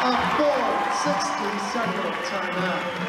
A full 60-second timeout.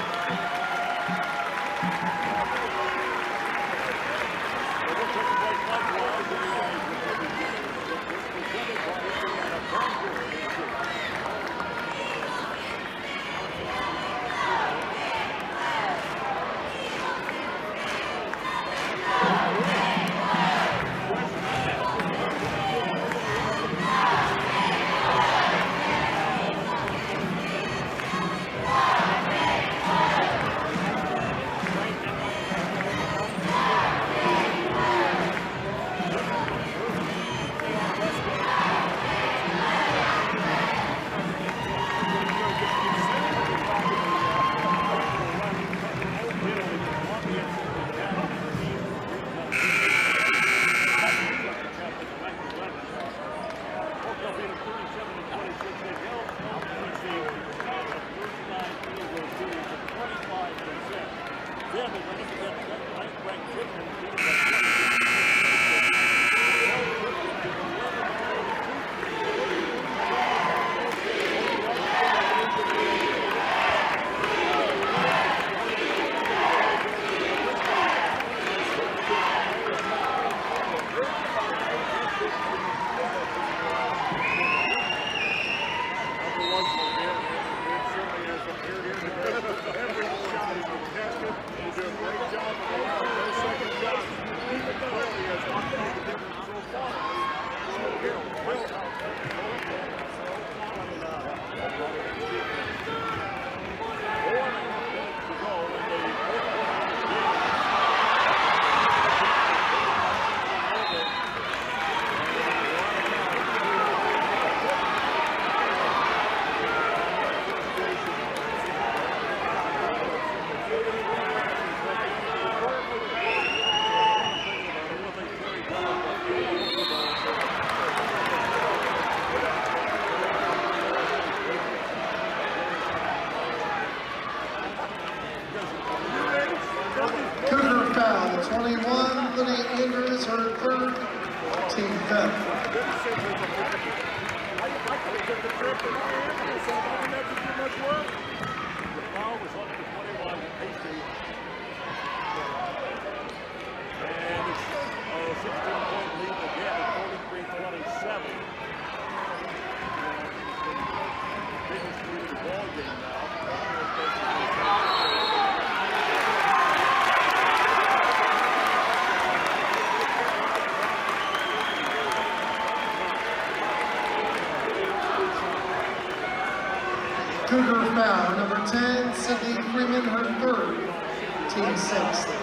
Cougar foul, number 10, Sydney Freeman, her third, team sixth.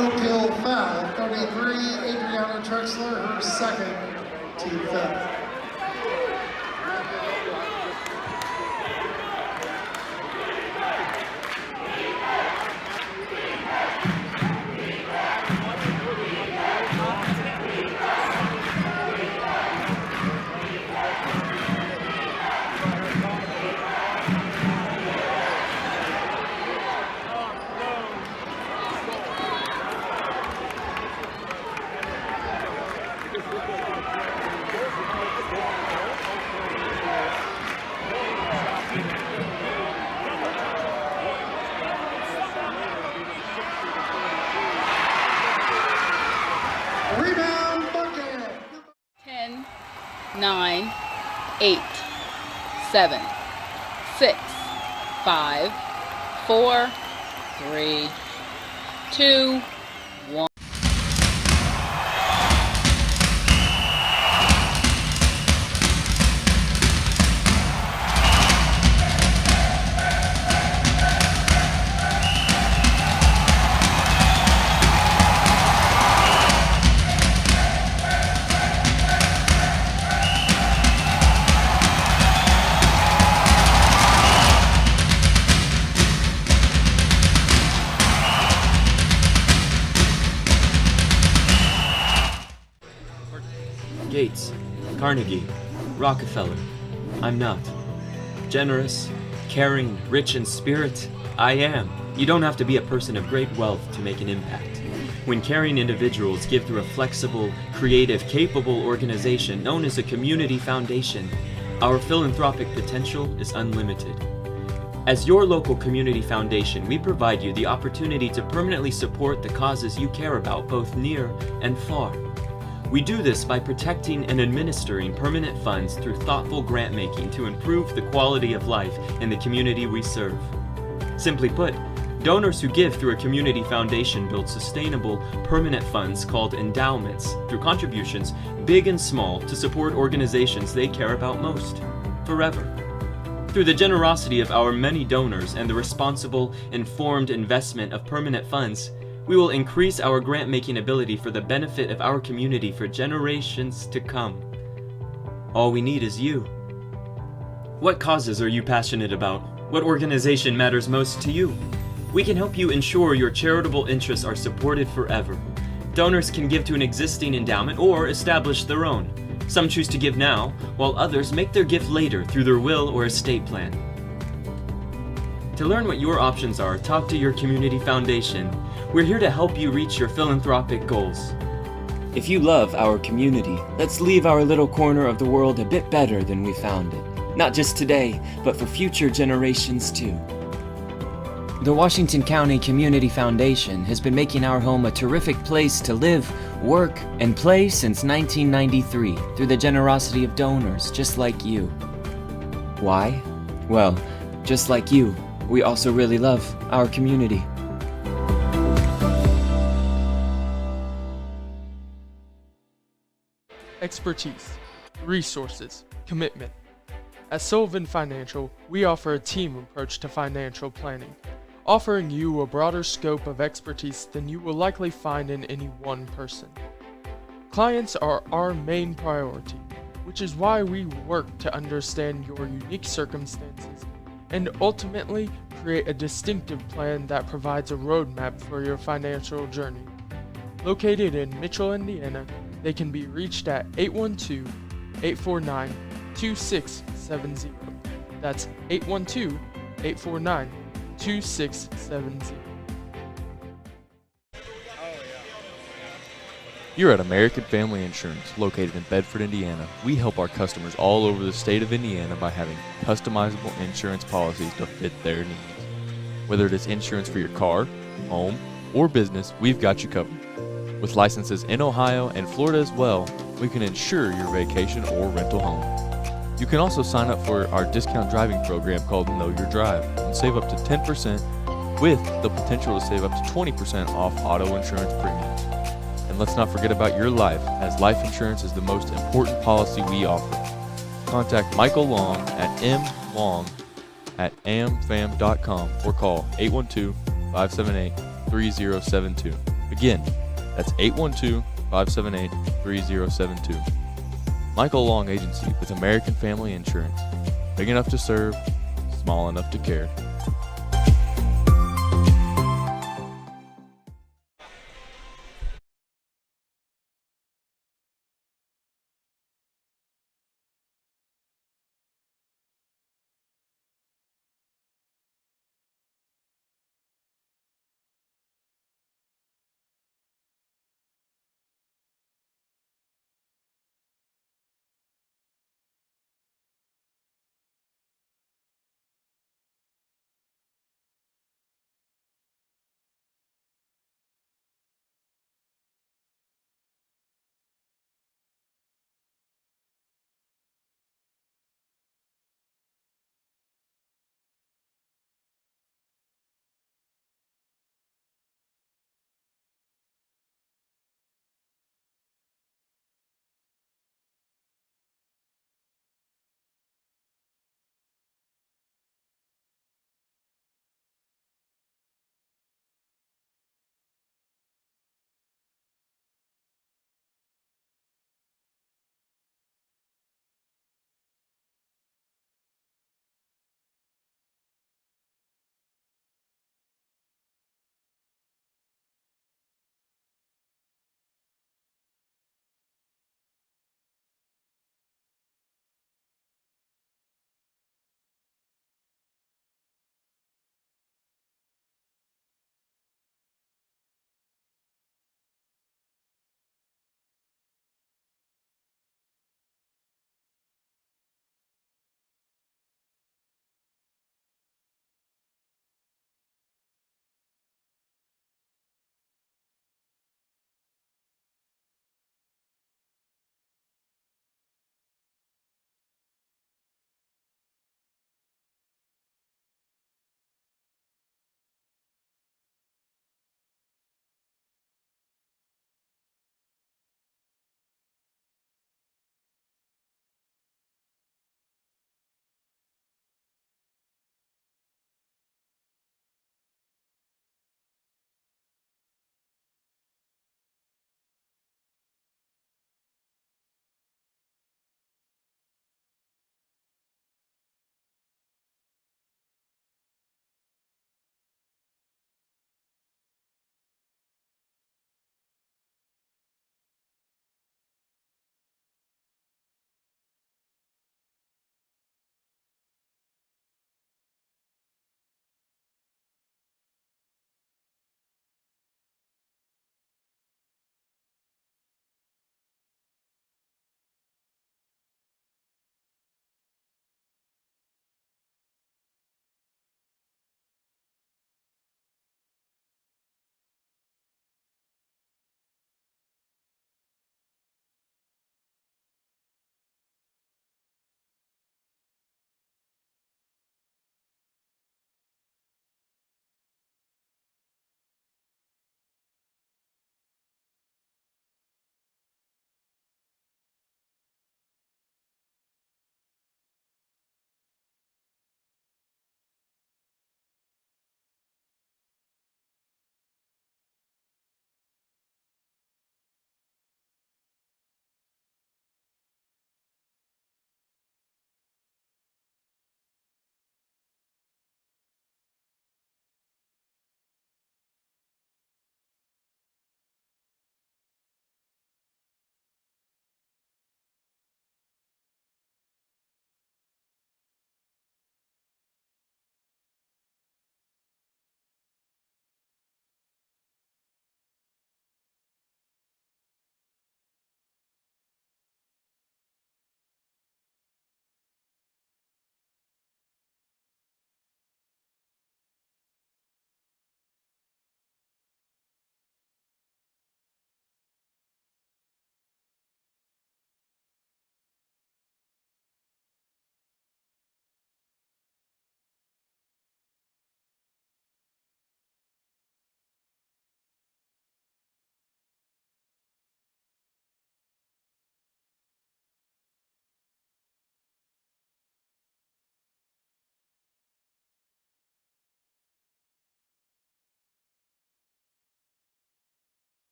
Oakhill foul, 33, Adriana Trexler, her second, team fifth. Rebound bucket. 10, 9, 8, 7, 6, 5, 4, 3, 2, 1. Carnegie, Rockefeller. I'm not. Generous, caring, rich in spirit, I am. You don't have to be a person of great wealth to make an impact. When caring individuals give through a flexible, creative, capable organization known as a community foundation, our philanthropic potential is unlimited. As your local community foundation, we provide you the opportunity to permanently support the causes you care about, both near and far. We do this by protecting and administering permanent funds through thoughtful grant making to improve the quality of life in the community we serve. Simply put, donors who give through a community foundation build sustainable, permanent funds called endowments through contributions, big and small, to support organizations they care about most, forever. Through the generosity of our many donors and the responsible, informed investment of permanent funds, we will increase our grant-making ability for the benefit of our community for generations to come. All we need is you. What causes are you passionate about? What organization matters most to you? We can help you ensure your charitable interests are supported forever. Donors can give to an existing endowment or establish their own. Some choose to give now, while others make their gift later through their will or estate plan. To learn what your options are, talk to your community foundation. We're here to help you reach your philanthropic goals. If you love our community, let's leave our little corner of the world a bit better than we found it. Not just today, but for future generations too. The Washington County Community Foundation has been making our home a terrific place to live, work, and play since 1993 through the generosity of donors just like you. Why? Well, just like you, we also really love our community. Expertise, resources, commitment. At Sullivan Financial, we offer a team approach to financial planning, offering you a broader scope of expertise than you will likely find in any one person. Clients are our main priority, which is why we work to understand your unique circumstances and ultimately create a distinctive plan that provides a roadmap for your financial journey. Located in Mitchell, Indiana, they can be reached at 812-849-2670. That's 812-849-2670. Here at American Family Insurance, located in Bedford, Indiana, we help our customers all over the state of Indiana by having customizable insurance policies to fit their needs. Whether it is insurance for your car, home, or business, we've got you covered. With licenses in Ohio and Florida as well, we can insure your vacation or rental home. You can also sign up for our discount driving program called Know Your Drive and save up to 10% with the potential to save up to 20% off auto insurance premiums. And let's not forget about your life, as life insurance is the most important policy we offer. Contact Michael Long at mlong@amfam.com or call 812-578-3072. Again, that's 812-578-3072. Michael Long Agency with American Family Insurance. Big enough to serve, small enough to care.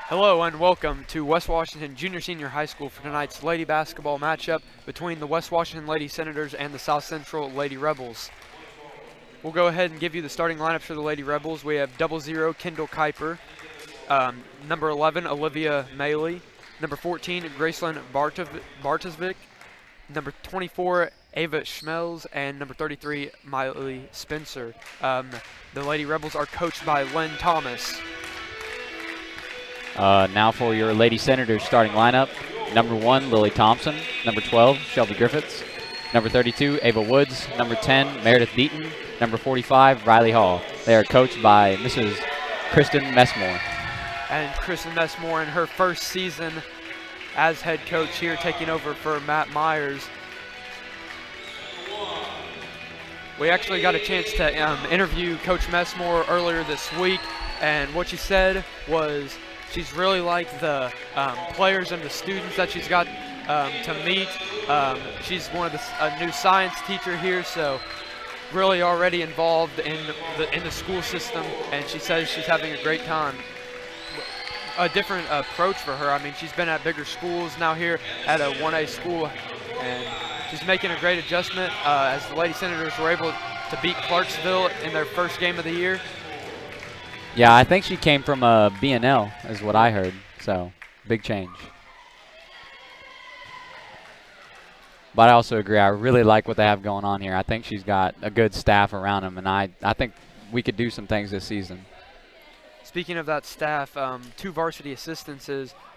Hello and welcome to West Washington Junior Senior High School for tonight's Lady Basketball matchup between the West Washington Lady Senators and the South Central Lady Rebels. We'll go ahead and give you the starting lineups for the Lady Rebels. We have 00 Kendall Kuiper, number 11 Olivia Maley, number 14 Graceland Bartosvik, number 24 Ava Schmelz, and number 33 Miley Spencer. The Lady Rebels are coached by Len Thomas. Now for your Lady Senators starting lineup. Number 1, Lily Thompson. Number 12, Shelby Griffiths. Number 32, Ava Woods. Number 10, Meredith Deaton. Number 45, Riley Hall. They are coached by Mrs. Kristen Messmore. And Kristen Messmore in her first season as head coach here, taking over for Matt Myers. We actually got a chance to interview Coach Messmore earlier this week, and what she said was she's really liked the players and the students that she's got to meet. She's one of a new science teacher here, so really already involved in the school system, and she says she's having a great time. A different approach for her. I mean, she's been at bigger schools, now here at a 1A school, and she's making a great adjustment as the Lady Senators were able to beat Clarksville in their first game of the year. Yeah, I think she came from B&L is what I heard, so big change. But I also agree, I really like what they have going on here. I think she's got a good staff around them, and I think we could do some things this season. Speaking of that staff, 2 varsity assistants,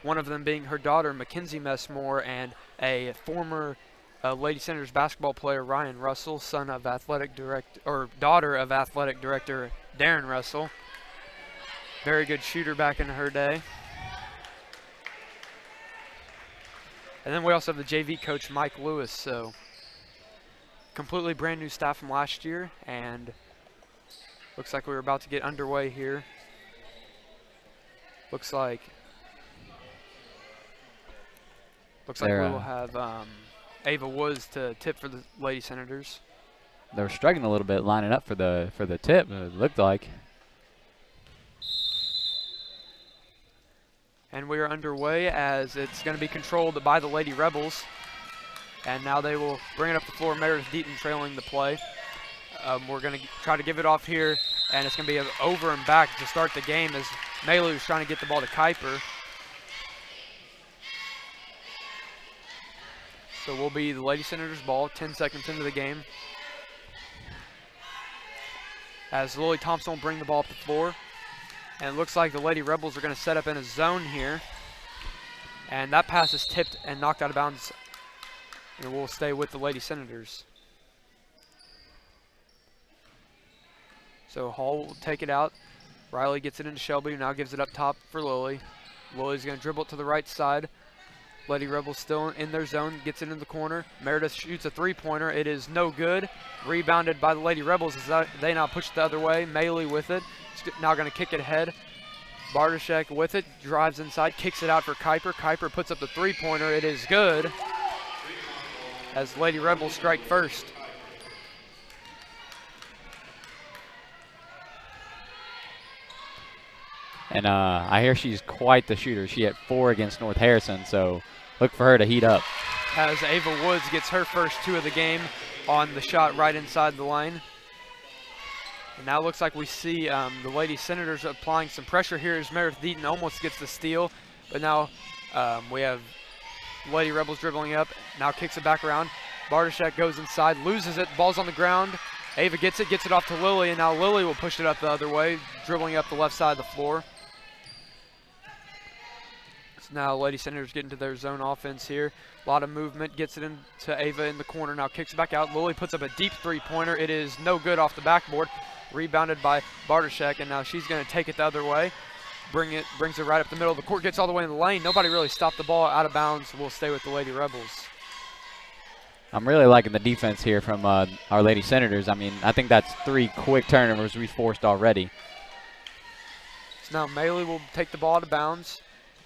one of them being her daughter, Mackenzie Messmore, and a former Lady Senators basketball player, Ryan Russell, daughter of athletic director Darren Russell. Very good shooter back in her day. And then we also have the JV coach, Mike Lewis. So completely brand new staff from last year, and looks like we're about to get underway here. Looks like we will have Ava Woods to tip for the Lady Senators. They were struggling a little bit lining up for the tip, it looked like. And we are underway as it's going to be controlled by the Lady Rebels. And now they will bring it up the floor. Meredith Deaton trailing the play. We're going to try to give it off here, and it's going to be over and back to start the game as Maley was trying to get the ball to Kuiper. So will be the Lady Senators ball, 10 seconds into the game. As Lily Thompson will bring the ball up the floor. And it looks like the Lady Rebels are going to set up in a zone here. And that pass is tipped and knocked out of bounds. And we'll stay with the Lady Senators. So Hall will take it out. Riley gets it into Shelby, who now gives it up top for Lily. Lily's going to dribble it to the right side. Lady Rebels still in their zone, gets it in the corner. Meredith shoots a three-pointer. It is no good. Rebounded by the Lady Rebels as they now push it the other way. Maley with it. Now going to kick it ahead. Bartoshek with it, drives inside, kicks it out for Kuiper. Kuiper puts up the three-pointer. It is good as Lady Rebels strike first. And I hear she's quite the shooter. She had 4 against North Harrison, so look for her to heat up. As Ava Woods gets her first 2 of the game on the shot right inside the line. And now it looks like we see the Lady Senators applying some pressure here as Meredith Deaton almost gets the steal. But now we have Lady Rebels dribbling up, now kicks it back around. Bartoshek goes inside, loses it, ball's on the ground. Ava gets it off to Lily, and now Lily will push it up the other way, dribbling up the left side of the floor. So now Lady Senators get into their zone offense here. A lot of movement, gets it into Ava in the corner, now kicks it back out. Lily puts up a deep three-pointer. It is no good off the backboard. Rebounded by Bartoshek, and now she's going to take it the other way. Brings it right up the middle of the court, gets all the way in the lane. Nobody really stopped the ball out of bounds. We'll stay with the Lady Rebels. I'm really liking the defense here from our Lady Senators. I mean, I think that's 3 quick turnovers we forced already. So now Maley will take the ball out of bounds.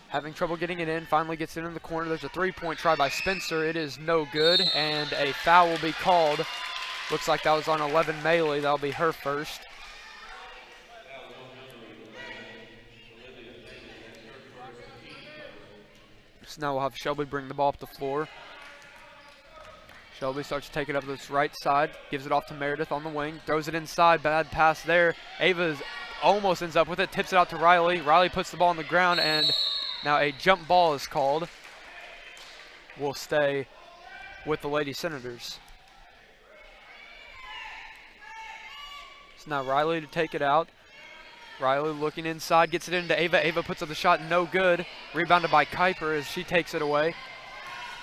Having trouble getting it in, finally gets it in the corner. There's a three-point try by Spencer. It is no good, and a foul will be called. Looks like that was on 11 Maley. That'll be her first. So now we'll have Shelby bring the ball up the floor. Shelby starts to take it up this right side, gives it off to Meredith on the wing, throws it inside, bad pass there. Ava's almost ends up with it, tips it out to Riley. Riley puts the ball on the ground, and now a jump ball is called. Will stay with the Lady Senators. So now Riley to take it out. Riley looking inside, gets it into Ava. Ava puts up the shot, no good. Rebounded by Kuiper as she takes it away.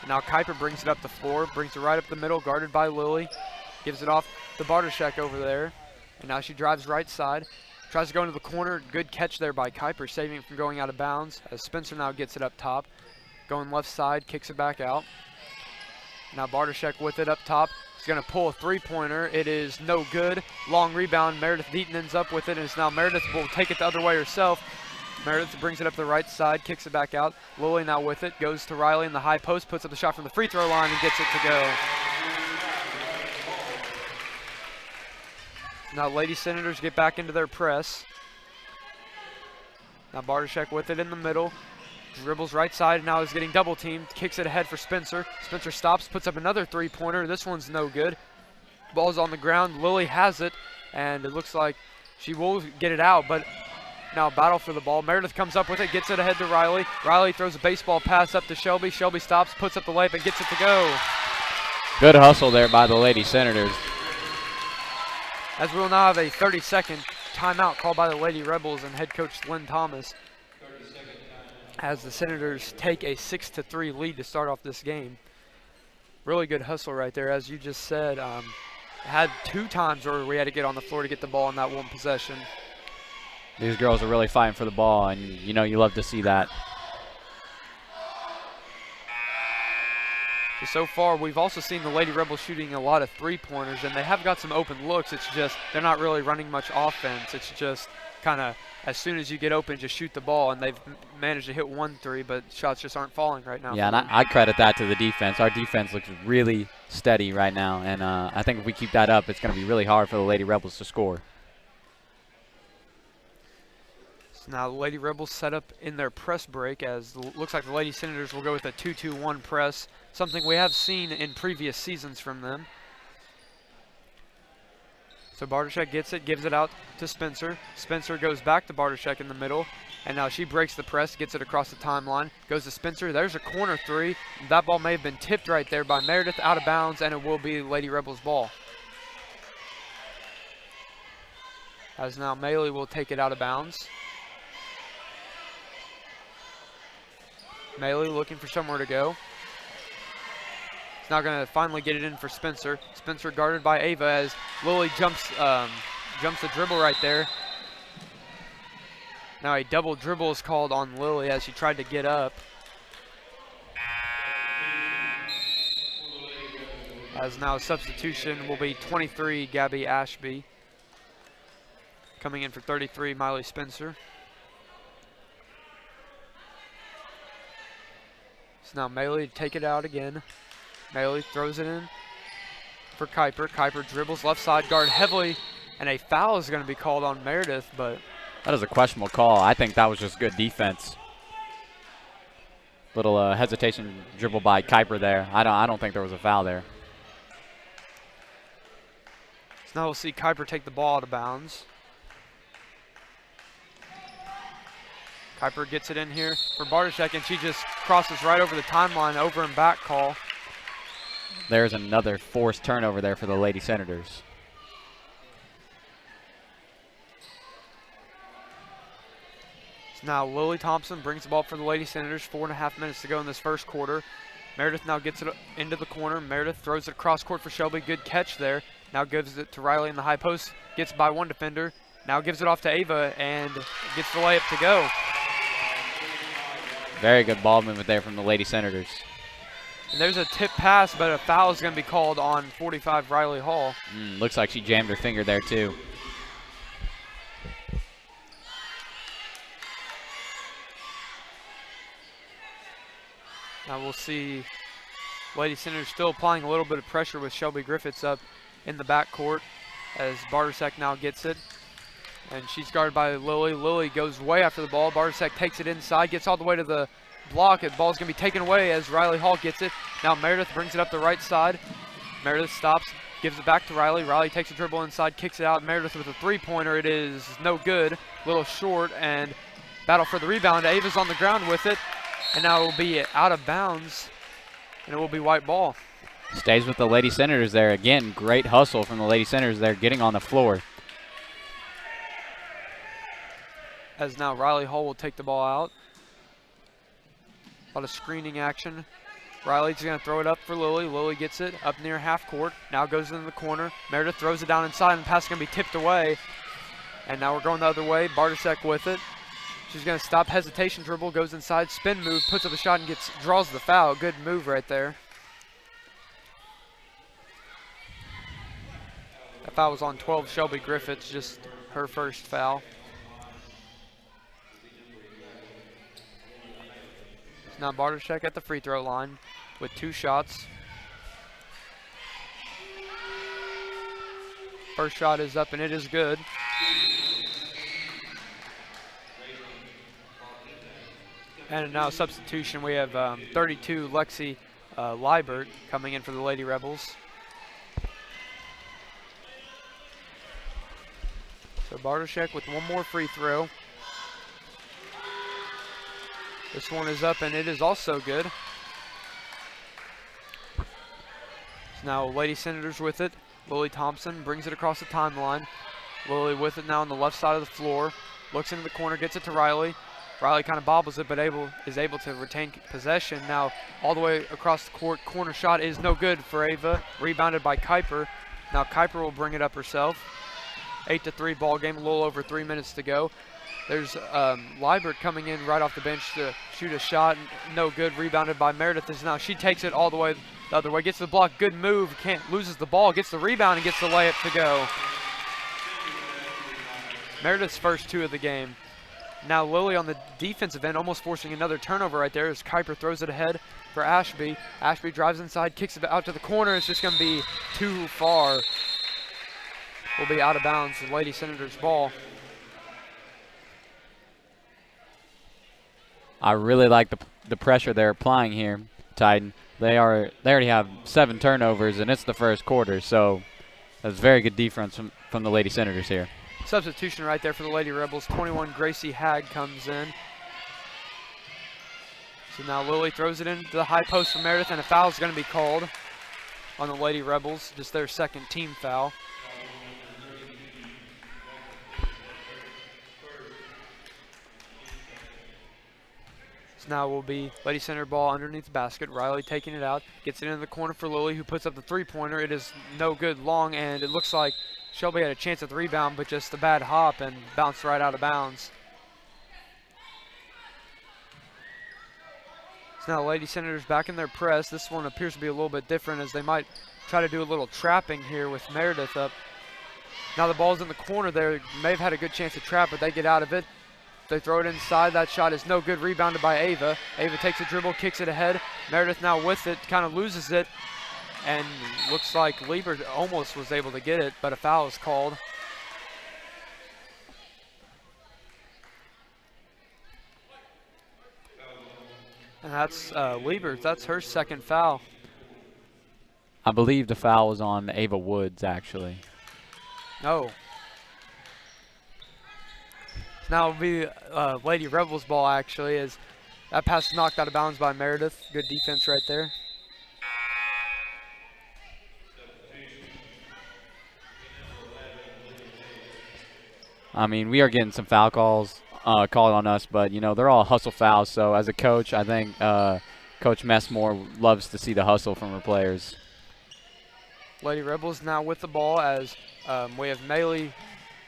Now Kuiper brings it up the floor, brings it right up the middle, guarded by Lily. Gives it off to Bartoshek over there. And now she drives right side. Tries to go into the corner. Good catch there by Kuiper, saving it from going out of bounds. As Spencer now gets it up top. Going left side, kicks it back out. Now Bartoshek with it up top. He's going to pull a three-pointer. It is no good. Long rebound. Meredith Deaton ends up with it, and it's now Meredith will take it the other way herself. Meredith brings it up the right side, kicks it back out. Lily now with it, goes to Riley in the high post, puts up the shot from the free throw line and gets it to go. Now Lady Senators get back into their press. Now Bartoshek with it in the middle. Dribbles right side, now is getting double teamed. Kicks it ahead for Spencer. Spencer stops, puts up another three-pointer. This one's no good. Ball's on the ground. Lily has it, and it looks like she will get it out, but now battle for the ball. Meredith comes up with it, gets it ahead to Riley. Riley throws a baseball pass up to Shelby. Shelby stops, puts up the layup, and gets it to go. Good hustle there by the Lady Senators. As we will now have a 30-second timeout called by the Lady Rebels and head coach Lynn Thomas, as the Senators take a 6-3 lead to start off this game. Really good hustle right there, as you just said. Had 2 times where we had to get on the floor to get the ball in that one possession. These girls are really fighting for the ball, and you know you love to see that. So far, we've also seen the Lady Rebels shooting a lot of three-pointers, and they have got some open looks. It's just they're not really running much offense. It's just kind of as soon as you get open, just shoot the ball, and they've managed to hit 1 3, but shots just aren't falling right now. Yeah, and I credit that to the defense. Our defense looks really steady right now, and I think if we keep that up, it's going to be really hard for the Lady Rebels to score. So now the Lady Rebels set up in their press break, as looks like the Lady Senators will go with a 2-2-1 press, something we have seen in previous seasons from them. So Bartoshek gets it, gives it out to Spencer. Spencer goes back to Bartoshek in the middle, and now she breaks the press, gets it across the timeline, goes to Spencer. There's a corner 3. That ball may have been tipped right there by Meredith, out of bounds, and it will be Lady Rebels' ball. As now Maley will take it out of bounds. Maley looking for somewhere to go. He's now going to finally get it in for Spencer. Spencer guarded by Ava as Lily jumps the dribble right there. Now a double dribble is called on Lily as she tried to get up. As now a substitution will be 23, Gabby Ashby. Coming in for 33, Miley Spencer. So now Maley to take it out again. Maley throws it in for Kuiper. Kuiper dribbles left side, guard heavily, and a foul is going to be called on Meredith, but That is a questionable call. I think that was just good defense. Little hesitation dribble by Kuiper there. I don't think there was a foul there. so now we'll see Kuiper take the ball out of bounds. Kuiper gets it in here for Bartoshek, and she just crosses right over the timeline, over and back call. There's another forced turnover there for the Lady Senators. So now Lily Thompson brings the ball for the Lady Senators. 4.5 minutes to go in this first quarter. Meredith now gets it into the corner. Meredith throws it across court for Shelby. Good catch there. Now gives it to Riley in the high post. Gets by one defender. Now gives it off to Ava and gets the layup to go. Very good ball movement there from the Lady Senators. And there's a tip pass, but a foul is going to be called on 45 Riley Hall. Looks like she jammed her finger there too. Now we'll see Lady Senators still applying a little bit of pressure with Shelby Griffiths up in the backcourt as Bartoshek now gets it. And she's guarded by Lily. Lily goes way after the ball. Bartoshek takes it inside, gets all the way to the block. The ball's going to be taken away as Riley Hall gets it. Now Meredith brings it up the right side. Meredith stops, gives it back to Riley. Riley takes a dribble inside, kicks it out. Meredith with a three-pointer. It is no good, a little short, and battle for the rebound. Ava's on the ground with it, and now it will be out of bounds, and it will be white ball. Stays with the Lady Senators there. Again, great hustle from the Lady Senators there, getting on the floor. As now Riley Hall will take the ball out. A lot of screening action. Riley's going to throw it up for Lily. Lily gets it up near half court. Now goes in the corner. Meredith throws it down inside, and the pass is going to be tipped away. And now we're going the other way. Bartoszek with it. She's going to stop, hesitation dribble, goes inside, spin move, puts up a shot, and draws the foul. Good move right there. That foul was on 12, Shelby Griffiths, just her first foul. Now Bartoszek at the free throw line with 2 shots. First shot is up and it is good. And now substitution, we have 32 Lexi Liebert coming in for the Lady Rebels. So Bartoszek with 1 more free throw. This one is up and it is also good. So now Lady Senators with it. Lily Thompson brings it across the timeline. Lily with it now on the left side of the floor. Looks into the corner, gets it to Riley. Riley kind of bobbles it, but is able to retain possession. Now all the way across the court, corner shot is no good for Ava. Rebounded by Kuiper. Now Kuiper will bring it up herself. 8-3 ball game, a little over 3 minutes to go. There's Liebert coming in right off the bench to shoot a shot. No good, rebounded by Meredith. As now she takes it all the way the other way, gets the block, good move, loses the ball, gets the rebound and gets the layup to go. Meredith's first 2 of the game. Now Lily on the defensive end, almost forcing another turnover right there as Kuiper throws it ahead for Ashby. Ashby drives inside, kicks it out to the corner. It's just going to be too far. Will be out of bounds, the Lady Senators ball. I really like the pressure they're applying here, Titan. They already have 7 turnovers, and it's the first quarter, so that's very good defense from the Lady Senators here. Substitution right there for the Lady Rebels. 21 Gracie Hagg comes in. So now Lily throws it into the high post for Meredith, and a foul is going to be called on the Lady Rebels, just their second team foul. Now will be Lady Center ball underneath the basket. Riley taking it out, gets it in the corner for Lily, who puts up the three-pointer. It is no good long, and it looks like Shelby had a chance at the rebound, but just a bad hop and bounced right out of bounds. So now Lady Senators back in their press. This one appears to be a little bit different as they might try to do a little trapping here with Meredith up. Now the ball's in the corner there. May have had a good chance to trap, but they get out of it. They throw it inside. That shot is no good. Rebounded by Ava. Ava takes a dribble, kicks it ahead. Meredith now with it, kind of loses it. And looks like Liebert almost was able to get it, but a foul is called. And that's Liebert. That's her second foul. I believe the foul was on Ava Woods, actually. No. Now it'll be Lady Rebels ball, actually, as that pass is knocked out of bounds by Meredith. Good defense right there. I mean, we are getting some foul calls called on us, but, you know, they're all hustle fouls. So as a coach, I think Coach Messmore loves to see the hustle from her players. Lady Rebels now with the ball as we have Melee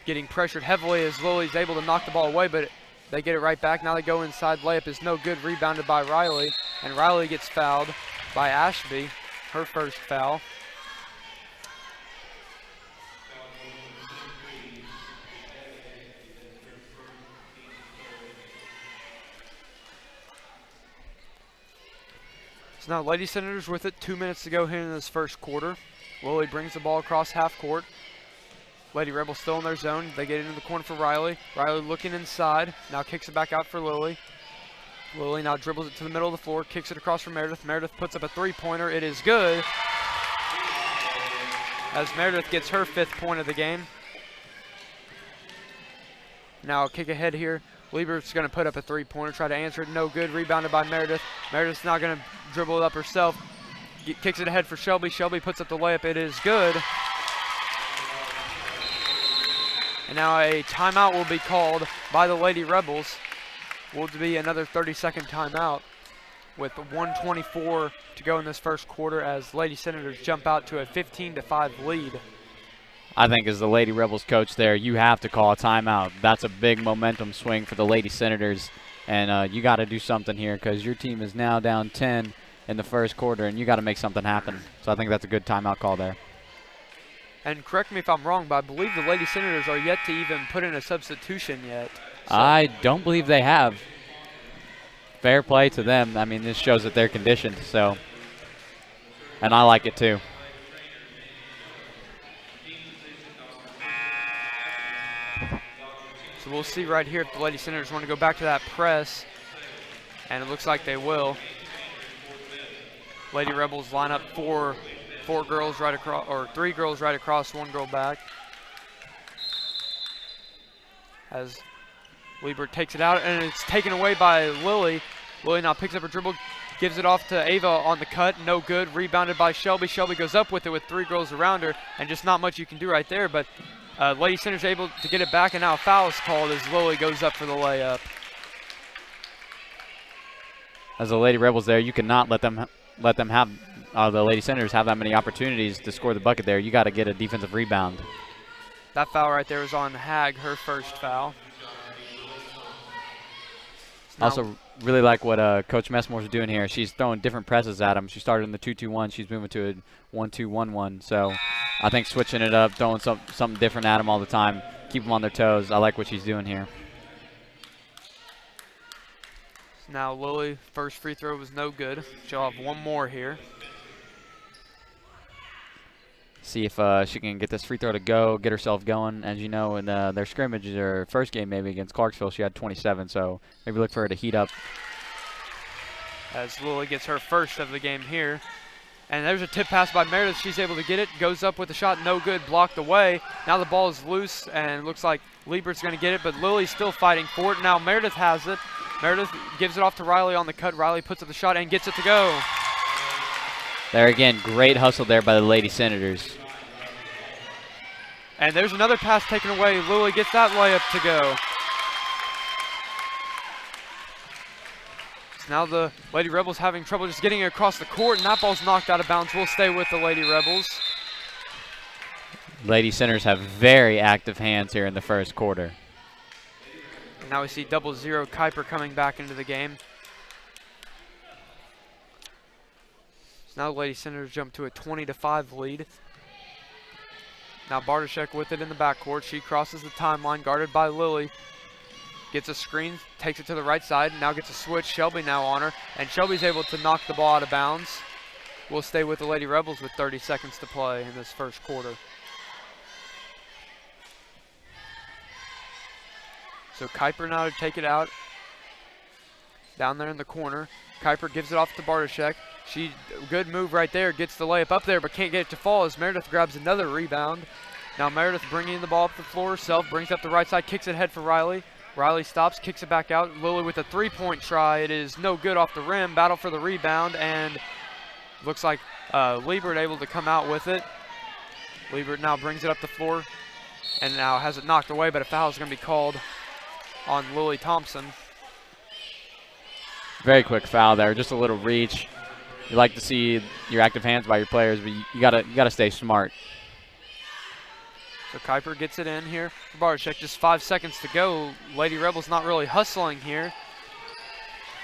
getting pressured heavily as Lily's able to knock the ball away, but they get it right back. Now they go inside. Layup is no good. Rebounded by Riley, and Riley gets fouled by Ashby, her first foul. So now Lady Senators with it. 2 minutes to go here in this first quarter. Lily brings the ball across half court. Lady Rebels still in their zone. They get it in the corner for Riley. Riley looking inside. Now kicks it back out for Lily. Lily now dribbles it to the middle of the floor, kicks it across for Meredith. Meredith puts up a three-pointer. It is good, as Meredith gets her 5th point of the game. Now kick ahead here. Liebert's going to put up a three-pointer, try to answer it. No good. Rebounded by Meredith. Meredith's not going to dribble it up herself. Kicks it ahead for Shelby. Shelby puts up the layup. It is good. And now a timeout will be called by the Lady Rebels. Will be another 30-second timeout with 1:24 to go in this first quarter as Lady Senators jump out to a 15-5 lead. I think as the Lady Rebels coach there, you have to call a timeout. That's a big momentum swing for the Lady Senators, and you got to do something here because your team is now down 10 in the first quarter, and you got to make something happen. So I think that's a good timeout call there. And correct me if I'm wrong, but I believe the Lady Senators are yet to even put in a substitution yet. So I don't believe they have. Fair play to them. I mean, this shows that they're conditioned, so. And I like it too. So we'll see right here if the Lady Senators want to go back to that press, and it looks like they will. Lady Rebels line up four girls right across, or 3 girls right across, 1 girl back. As Liebert takes it out, and it's taken away by Lily. Lily now picks up her dribble, gives it off to Ava on the cut, no good. Rebounded by Shelby. Shelby goes up with it with 3 girls around her, and just not much you can do right there, but Lady Senators able to get it back, and now a foul is called as Lily goes up for the layup. As the Lady Rebels there, you cannot let them have the Lady Senators have that many opportunities to score the bucket there. You got to get a defensive rebound. That foul right there was on Hag, her first foul. Also, really like what Coach Messmore's doing here. She's throwing different presses at him. She started in the 2-2-1. She's moving to a 1-2-1-1. So I think switching it up, throwing something different at them all the time, keep them on their toes. I like what she's doing here. Now Lily, first free throw was no good. She'll have 1 more here. See if she can get this free throw to go, get herself going. As you know, in their scrimmage, their first game maybe against Clarksville, she had 27. So maybe look for her to heat up. As Lily gets her first of the game here. And there's a tip pass by Meredith. She's able to get it. Goes up with a shot. No good. Blocked away. Now the ball is loose, and it looks like Liebert's going to get it, but Lily's still fighting for it. Now Meredith has it. Meredith gives it off to Riley on the cut. Riley puts up the shot and gets it to go. There again, great hustle there by the Lady Senators. And there's another pass taken away. Lily gets that layup to go. So now the Lady Rebels having trouble just getting it across the court, and that ball's knocked out of bounds. We'll stay with the Lady Rebels. Lady Senators have very active hands here in the first quarter. And now we see 0 Kuiper coming back into the game. So now the Lady Senators jump to a 20-5 lead. Now Bartoshek with it in the backcourt. She crosses the timeline, guarded by Lily. Gets a screen, takes it to the right side, now gets a switch. Shelby now on her, and Shelby's able to knock the ball out of bounds. We'll stay with the Lady Rebels with 30 seconds to play in this first quarter. So Kuiper now to take it out. Down there in the corner. Kuiper gives it off to Bartoshek. Good move right there, gets the layup up there, but can't get it to fall as Meredith grabs another rebound. Now Meredith bringing the ball up the floor herself, brings up the right side, kicks it ahead for Riley. Riley stops, kicks it back out. Lily with a 3-point try. It is no good off the rim. Battle for the rebound, and looks like Liebert able to come out with it. Liebert now brings it up the floor and now has it knocked away, but a foul is going to be called on Lily Thompson. Very quick foul there, just a little reach. You like to see your active hands by your players, but you gotta stay smart. So Kuiper gets it in here for Bartoshek. Just 5 seconds to go. Lady Rebels not really hustling here.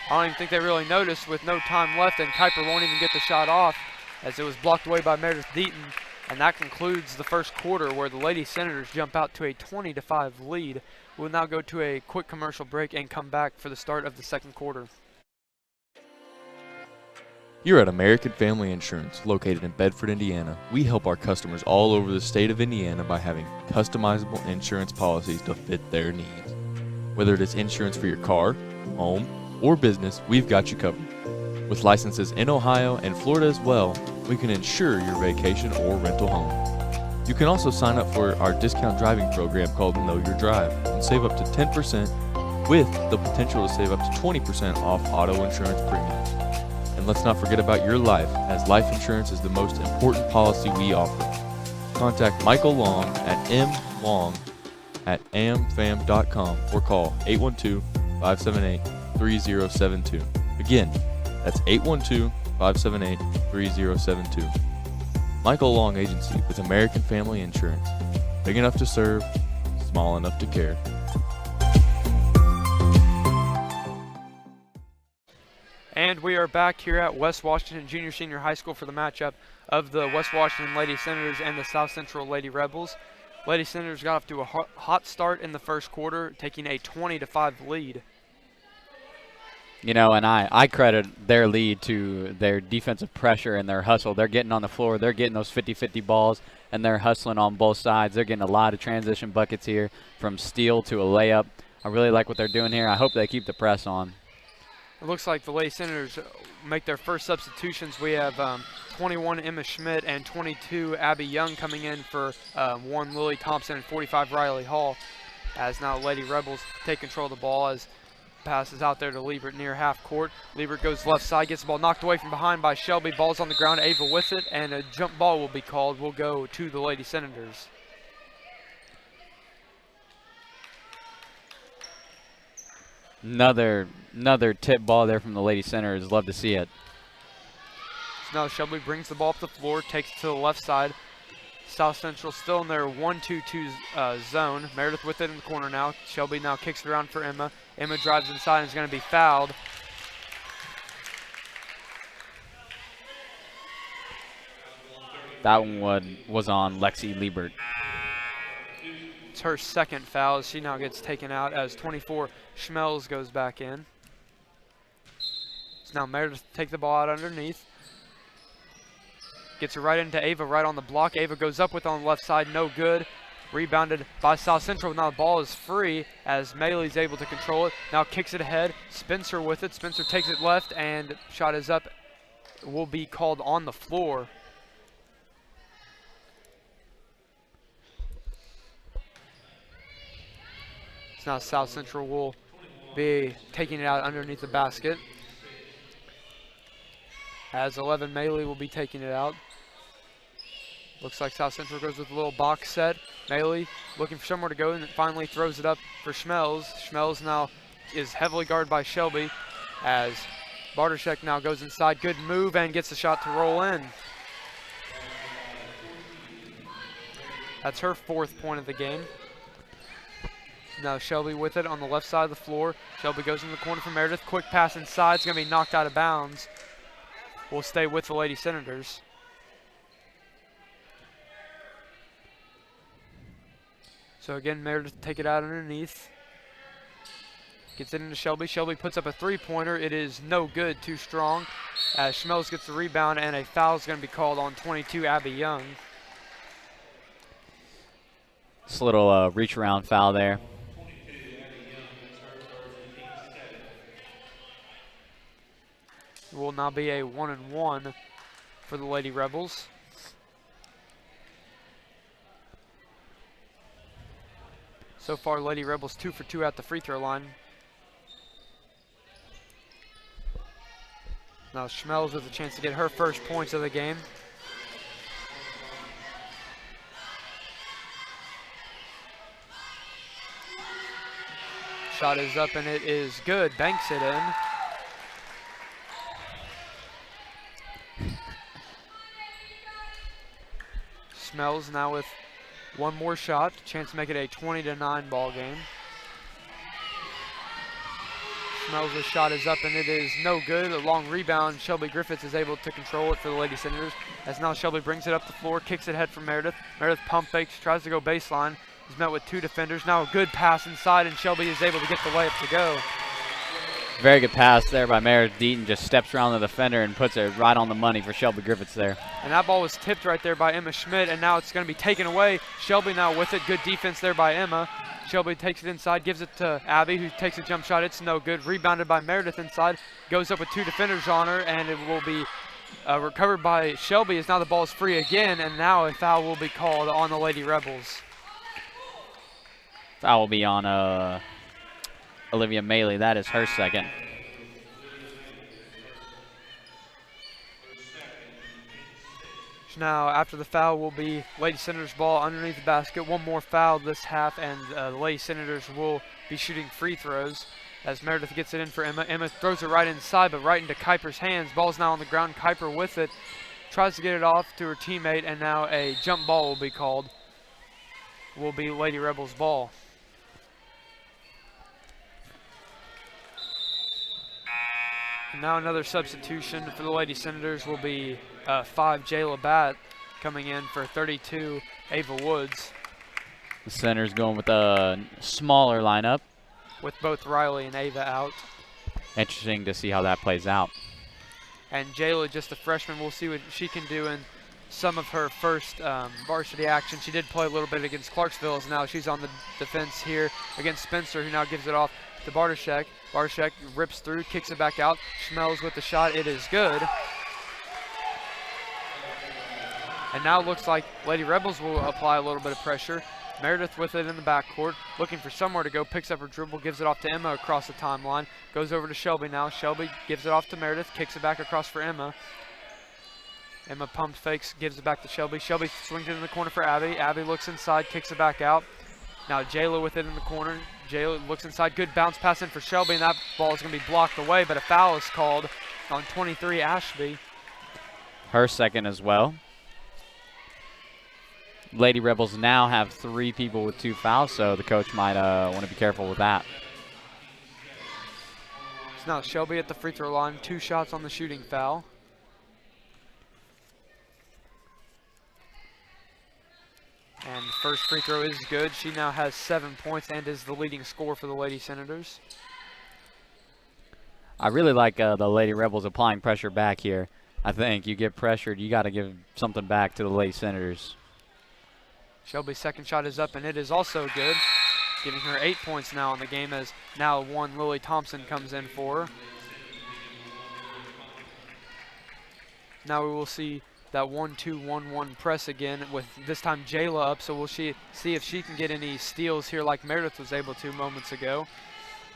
I don't even think they really noticed with no time left, and Kuiper won't even get the shot off as it was blocked away by Meredith Deaton. And that concludes the first quarter where the Lady Senators jump out to a 20-5 lead. We'll now go to a quick commercial break and come back for the start of the second quarter. Here at American Family Insurance, located in Bedford, Indiana, we help our customers all over the state of Indiana by having customizable insurance policies to fit their needs. Whether it is insurance for your car, home, or business, we've got you covered. With licenses in Ohio and Florida as well, we can insure your vacation or rental home. You can also sign up for our discount driving program called Know Your Drive and save up to 10% with the potential to save up to 20% off auto insurance premiums. And let's not forget about your life, as life insurance is the most important policy we offer. Contact Michael Long at mlong@amfam.com or call 812-578-3072. Again, that's 812-578-3072. Michael Long Agency with American Family Insurance. Big enough to serve, small enough to care. And we are back here at West Washington Junior Senior High School for the matchup of the West Washington Lady Senators and the South Central Lady Rebels. Lady Senators got off to a hot start in the first quarter, taking a 20-5 lead. You know, and I credit their lead to their defensive pressure and their hustle. They're getting on the floor. They're getting those 50-50 balls, and they're hustling on both sides. They're getting a lot of transition buckets here from steal to a layup. I really like what they're doing here. I hope they keep the press on. It looks like the Lady Senators make their first substitutions. We have 21 Emma Schmidt and 22 Abby Young coming in for 1 Lily Thompson and 45 Riley Hall, as now Lady Rebels take control of the ball as passes out there to Liebert near half court. Liebert goes left side, gets the ball knocked away from behind by Shelby. Ball's on the ground, Ava with it, and a jump ball will be called. Will go to the Lady Senators. Another tip ball there from the Lady Senators. Love to see it. So now Shelby brings the ball up the floor, takes it to the left side. South Central still in their 1-2-2 zone. Meredith with it in the corner now. Shelby now kicks it around for Emma. Emma drives inside and is going to be fouled. That one was on Lexi Liebert. It's her second foul as she now gets taken out as 24 Schmelz goes back in. So now Meredith take the ball out underneath. Gets it right into Ava right on the block. Ava goes up with it on the left side, no good. Rebounded by South Central. Now the ball is free as Maley's able to control it. Now kicks it ahead. Spencer with it. Spencer takes it left and shot is up. Will be called on the floor. So now South Central will be taking it out underneath the basket. As 11 Maley will be taking it out. Looks like South Central goes with a little box set. Maley looking for somewhere to go and finally throws it up for Schmelz. Schmelz now is heavily guarded by Shelby as Bartoshek now goes inside. Good move and gets the shot to roll in. That's her 4th point of the game. Now Shelby with it on the left side of the floor. Shelby goes in the corner for Meredith. Quick pass inside. It's going to be knocked out of bounds. Will stay with the Lady Senators. So again, Meredith take it out underneath. Gets it into Shelby. Shelby puts up a 3-pointer. It is no good, too strong. As Schmelz gets the rebound and a foul is going to be called on 22 Abby Young. Just a little reach around foul there. It will now be a 1-and-1 for the Lady Rebels. So far, Lady Rebels 2 for 2 at the free throw line. Now Schmelz with a chance to get her first points of the game. Shot is up and it is good. Banks it in. Schmelz now with one more shot, chance to make it a 20-9 ball game. Schmelz's shot is up and it is no good. A long rebound. Shelby Griffiths is able to control it for the Lady Senators. As now Shelby brings it up the floor, kicks it ahead for Meredith. Meredith pump fakes, tries to go baseline. He's met with 2 defenders. Now a good pass inside and Shelby is able to get the layup to go. Very good pass there by Meredith Deaton. Just steps around the defender and puts it right on the money for Shelby Griffiths there. And that ball was tipped right there by Emma Schmidt, and now it's going to be taken away. Shelby now with it. Good defense there by Emma. Shelby takes it inside, gives it to Abby, who takes a jump shot. It's no good. Rebounded by Meredith inside. Goes up with 2 defenders on her, and it will be recovered by Shelby as now the ball is free again, and now a foul will be called on the Lady Rebels. Foul will be on Olivia Maley. That is her second. Now, after the foul will be Lady Senators ball underneath the basket. One more foul this half, and the Lady Senators will be shooting free throws as Meredith gets it in for Emma. Emma throws it right inside, but right into Kuiper's hands. Ball's now on the ground. Kuiper with it. Tries to get it off to her teammate, and now a jump ball will be called. Will be Lady Rebels ball. And now another substitution for the Lady Senators will be 5 Jayla Batt coming in for 32 Ava Woods. The center's going with a smaller lineup. With both Riley and Ava out. Interesting to see how that plays out. And Jayla, just a freshman, we'll see what she can do in some of her first varsity action. She did play a little bit against Clarksville, as now she's on the defense here against Spencer, who now gives it off to Bartoshek. Bartoshek rips through, kicks it back out. Schmelz with the shot. It is good. And now it looks like Lady Rebels will apply a little bit of pressure. Meredith with it in the backcourt, looking for somewhere to go, picks up her dribble, gives it off to Emma across the timeline, goes over to Shelby now. Shelby gives it off to Meredith, kicks it back across for Emma. Emma pump fakes, gives it back to Shelby. Shelby swings it in the corner for Abby. Abby looks inside, kicks it back out. Now Jayla with it in the corner. Jayla looks inside, good bounce pass in for Shelby, and that ball is going to be blocked away, but a foul is called on 23 Ashby. Her second as well. Lady Rebels now have 3 people with 2 fouls, so the coach might want to be careful with that. So now Shelby at the free throw line, 2 shots on the shooting foul. And the first free throw is good. She now has 7 points and is the leading scorer for the Lady Senators. I really like the Lady Rebels applying pressure back here. I think you get pressured, you got to give something back to the Lady Senators. Shelby's second shot is up, and it is also good, giving her 8 points now in the game, as now one Lily Thompson comes in for her. Now we will see that 1-2-1-1 press again, with this time Jayla up, so we'll see if she can get any steals here like Meredith was able to moments ago.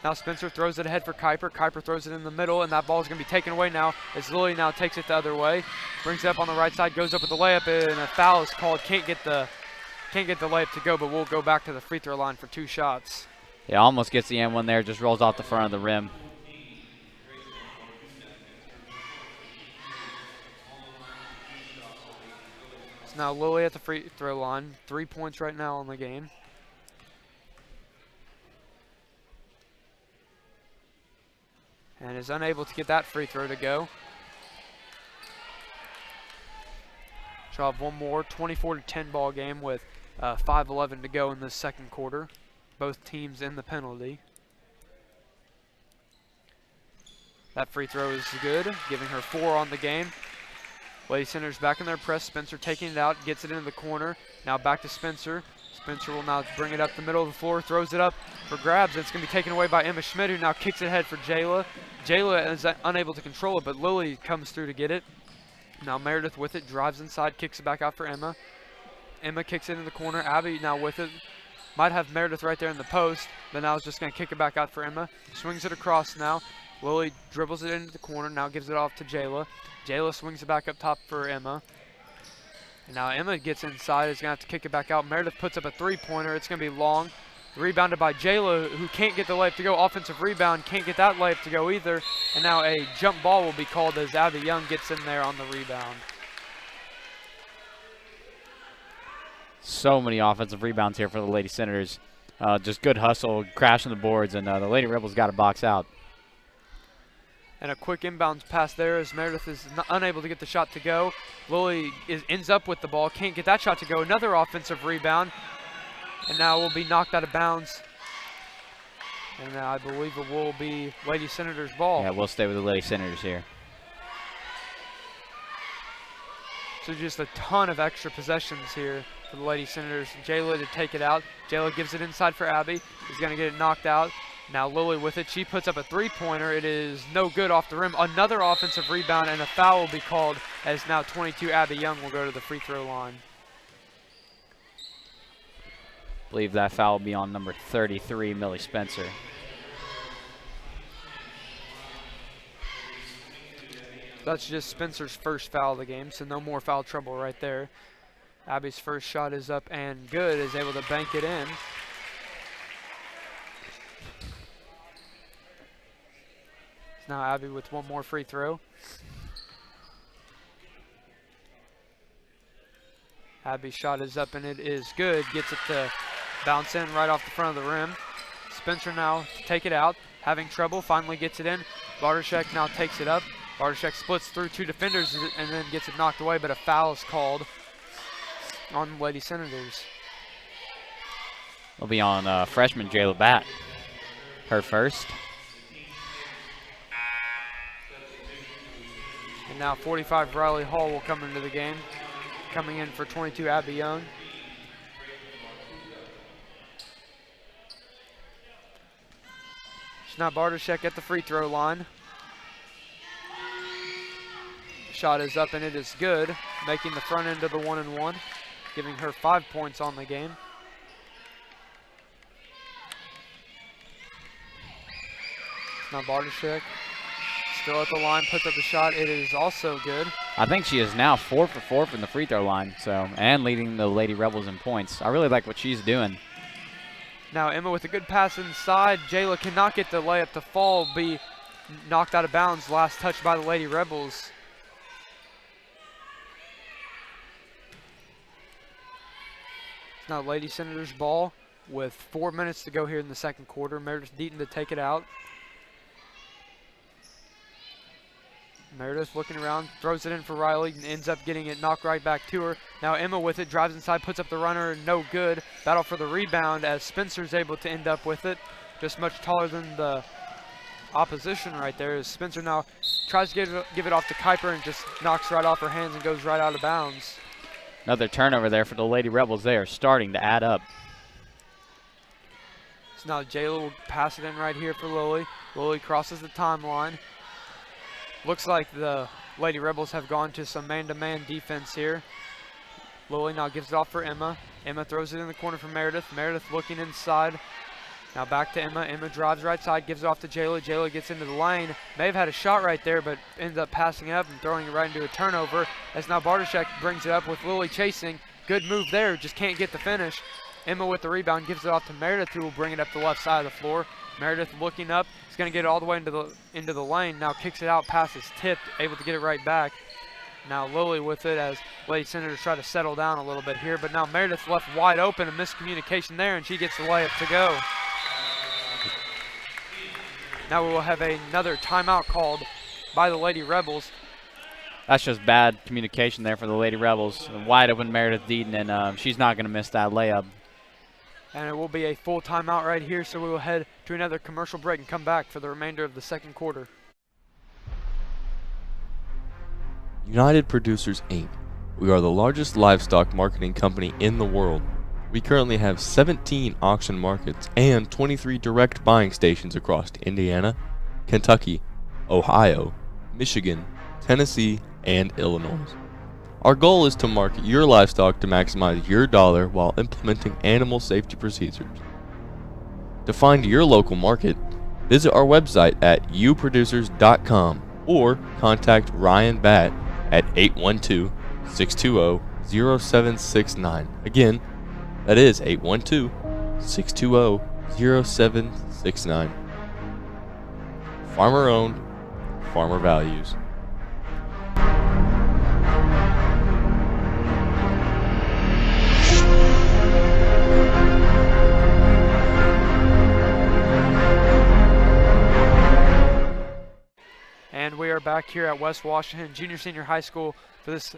Now Spencer throws it ahead for Kuiper. Kuiper throws it in the middle, and that ball is going to be taken away now as Lily now takes it the other way. Brings it up on the right side, goes up with the layup, and a foul is called. Can't get the layup to go, but we'll go back to the free throw line for 2 shots. Yeah, almost gets the end one there, just rolls off the front of the rim. So now Lily at the free throw line, 3 points right now in the game. And is unable to get that free throw to go. She'll have one more, 24-10 ball game with 5:11 to go in the second quarter. Both teams in the penalty. That free throw is good, giving her 4 on the game. Lady Senators back in their press. Spencer taking it out, gets it into the corner. Now back to Spencer. Spencer will now bring it up the middle of the floor, throws it up for grabs. It's going to be taken away by Emma Schmidt, who now kicks it ahead for Jayla. Jayla is unable to control it, but Lily comes through to get it. Now Meredith with it, drives inside, kicks it back out for Emma. Emma kicks it in the corner. Abby now with it. Might have Meredith right there in the post, but now is just going to kick it back out for Emma. Swings it across now. Lily dribbles it into the corner, now gives it off to Jayla. Jayla swings it back up top for Emma. And now Emma gets inside, is going to have to kick it back out. Meredith puts up a 3-pointer. It's going to be long. Rebounded by Jayla, who can't get the layup to go. Offensive rebound, can't get that layup to go either. And now a jump ball will be called as Abby Young gets in there on the rebound. So many offensive rebounds here for the Lady Senators. Just good hustle, crashing the boards, and the Lady Rebels got to box out. And a quick inbounds pass there as Meredith is unable to get the shot to go. Lily ends up with the ball, can't get that shot to go. Another offensive rebound. And now will be knocked out of bounds. And I believe it will be Lady Senators ball. Yeah, we'll stay with the Lady Senators here. So just a ton of extra possessions here for the Lady Senators. Jayla to take it out. Jayla gives it inside for Abby. He's going to get it knocked out. Now Lily with it. She puts up a three-pointer. It is no good off the rim. Another offensive rebound, and a foul will be called as now 22 Abby Young will go to the free throw line. I believe that foul will be on number 33, Millie Spencer. That's just Spencer's first foul of the game, so no more foul trouble right there. Abby's first shot is up and good, is able to bank it in. Now Abby with one more free throw. Abby's shot is up and it is good. Gets it to bounce in right off the front of the rim. Spencer now to take it out, having trouble, finally gets it in. Bartoshek now takes it up. Bartoshek splits through two defenders and then gets it knocked away, but a foul is called on Lady Senators. It'll be on freshman Jayla Batt. Her first. And now 45 Riley Hall will come into the game. Coming in for 22 Abby Young. It's now Bartoshek at the free throw line. Shot is up and it is good, making the front end of the 1-and-1, giving her 5 points on the game. It's now Bartoshek. Still at the line, puts up the shot. It is also good. I think she is now 4 for 4 from the free throw line, so, and leading the Lady Rebels in points. I really like what she's doing. Now Emma with a good pass inside. Jayla cannot get the layup to fall, be knocked out of bounds. Last touch by the Lady Rebels. It's now Lady Senators ball with 4 minutes to go here in the second quarter. Meredith Deaton to take it out. Meredith looking around, throws it in for Riley, and ends up getting it knocked right back to her. Now Emma with it, drives inside, puts up the runner, no good. Battle for the rebound as Spencer's able to end up with it. Just much taller than the opposition right there. As Spencer now tries to give it off to Kuiper and just knocks right off her hands and goes right out of bounds. Another turnover there for the Lady Rebels. They are starting to add up. So now Jayla will pass it in right here for Lily. Lily crosses the timeline. Looks like the Lady Rebels have gone to some man-to-man defense here. Lily now gives it off for Emma. Emma throws it in the corner for Meredith. Meredith looking inside. Now back to Emma. Emma drives right side, gives it off to Jayla. Jayla gets into the lane. May have had a shot right there, but ends up passing it up and throwing it right into a turnover. As now Bartoshek brings it up with Lily chasing. Good move there, just can't get the finish. Emma with the rebound gives it off to Meredith, who will bring it up the left side of the floor. Meredith looking up. He's going to get it all the way into the lane. Now kicks it out, pass is tipped, able to get it right back. Now Lily with it as Lady Senators try to settle down a little bit here. But now Meredith left wide open, a miscommunication there, and she gets the layup to go. Now we will have another timeout called by the Lady Rebels. That's just bad communication there for the Lady Rebels. Wide open Meredith Deaton, and she's not going to miss that layup. And it will be a full timeout right here, so we will head to another commercial break and come back for the remainder of the second quarter. United Producers Inc. We are the largest livestock marketing company in the world. We currently have 17 auction markets and 23 direct buying stations across Indiana, Kentucky, Ohio, Michigan, Tennessee, and Illinois. Our goal is to market your livestock to maximize your dollar while implementing animal safety procedures. To find your local market, visit our website at uproducers.com or contact Ryan Batt at 812-620-0769. Again, that is 812-620-0769. Farmer owned, farmer values. And we are back here at West Washington Junior Senior High School for this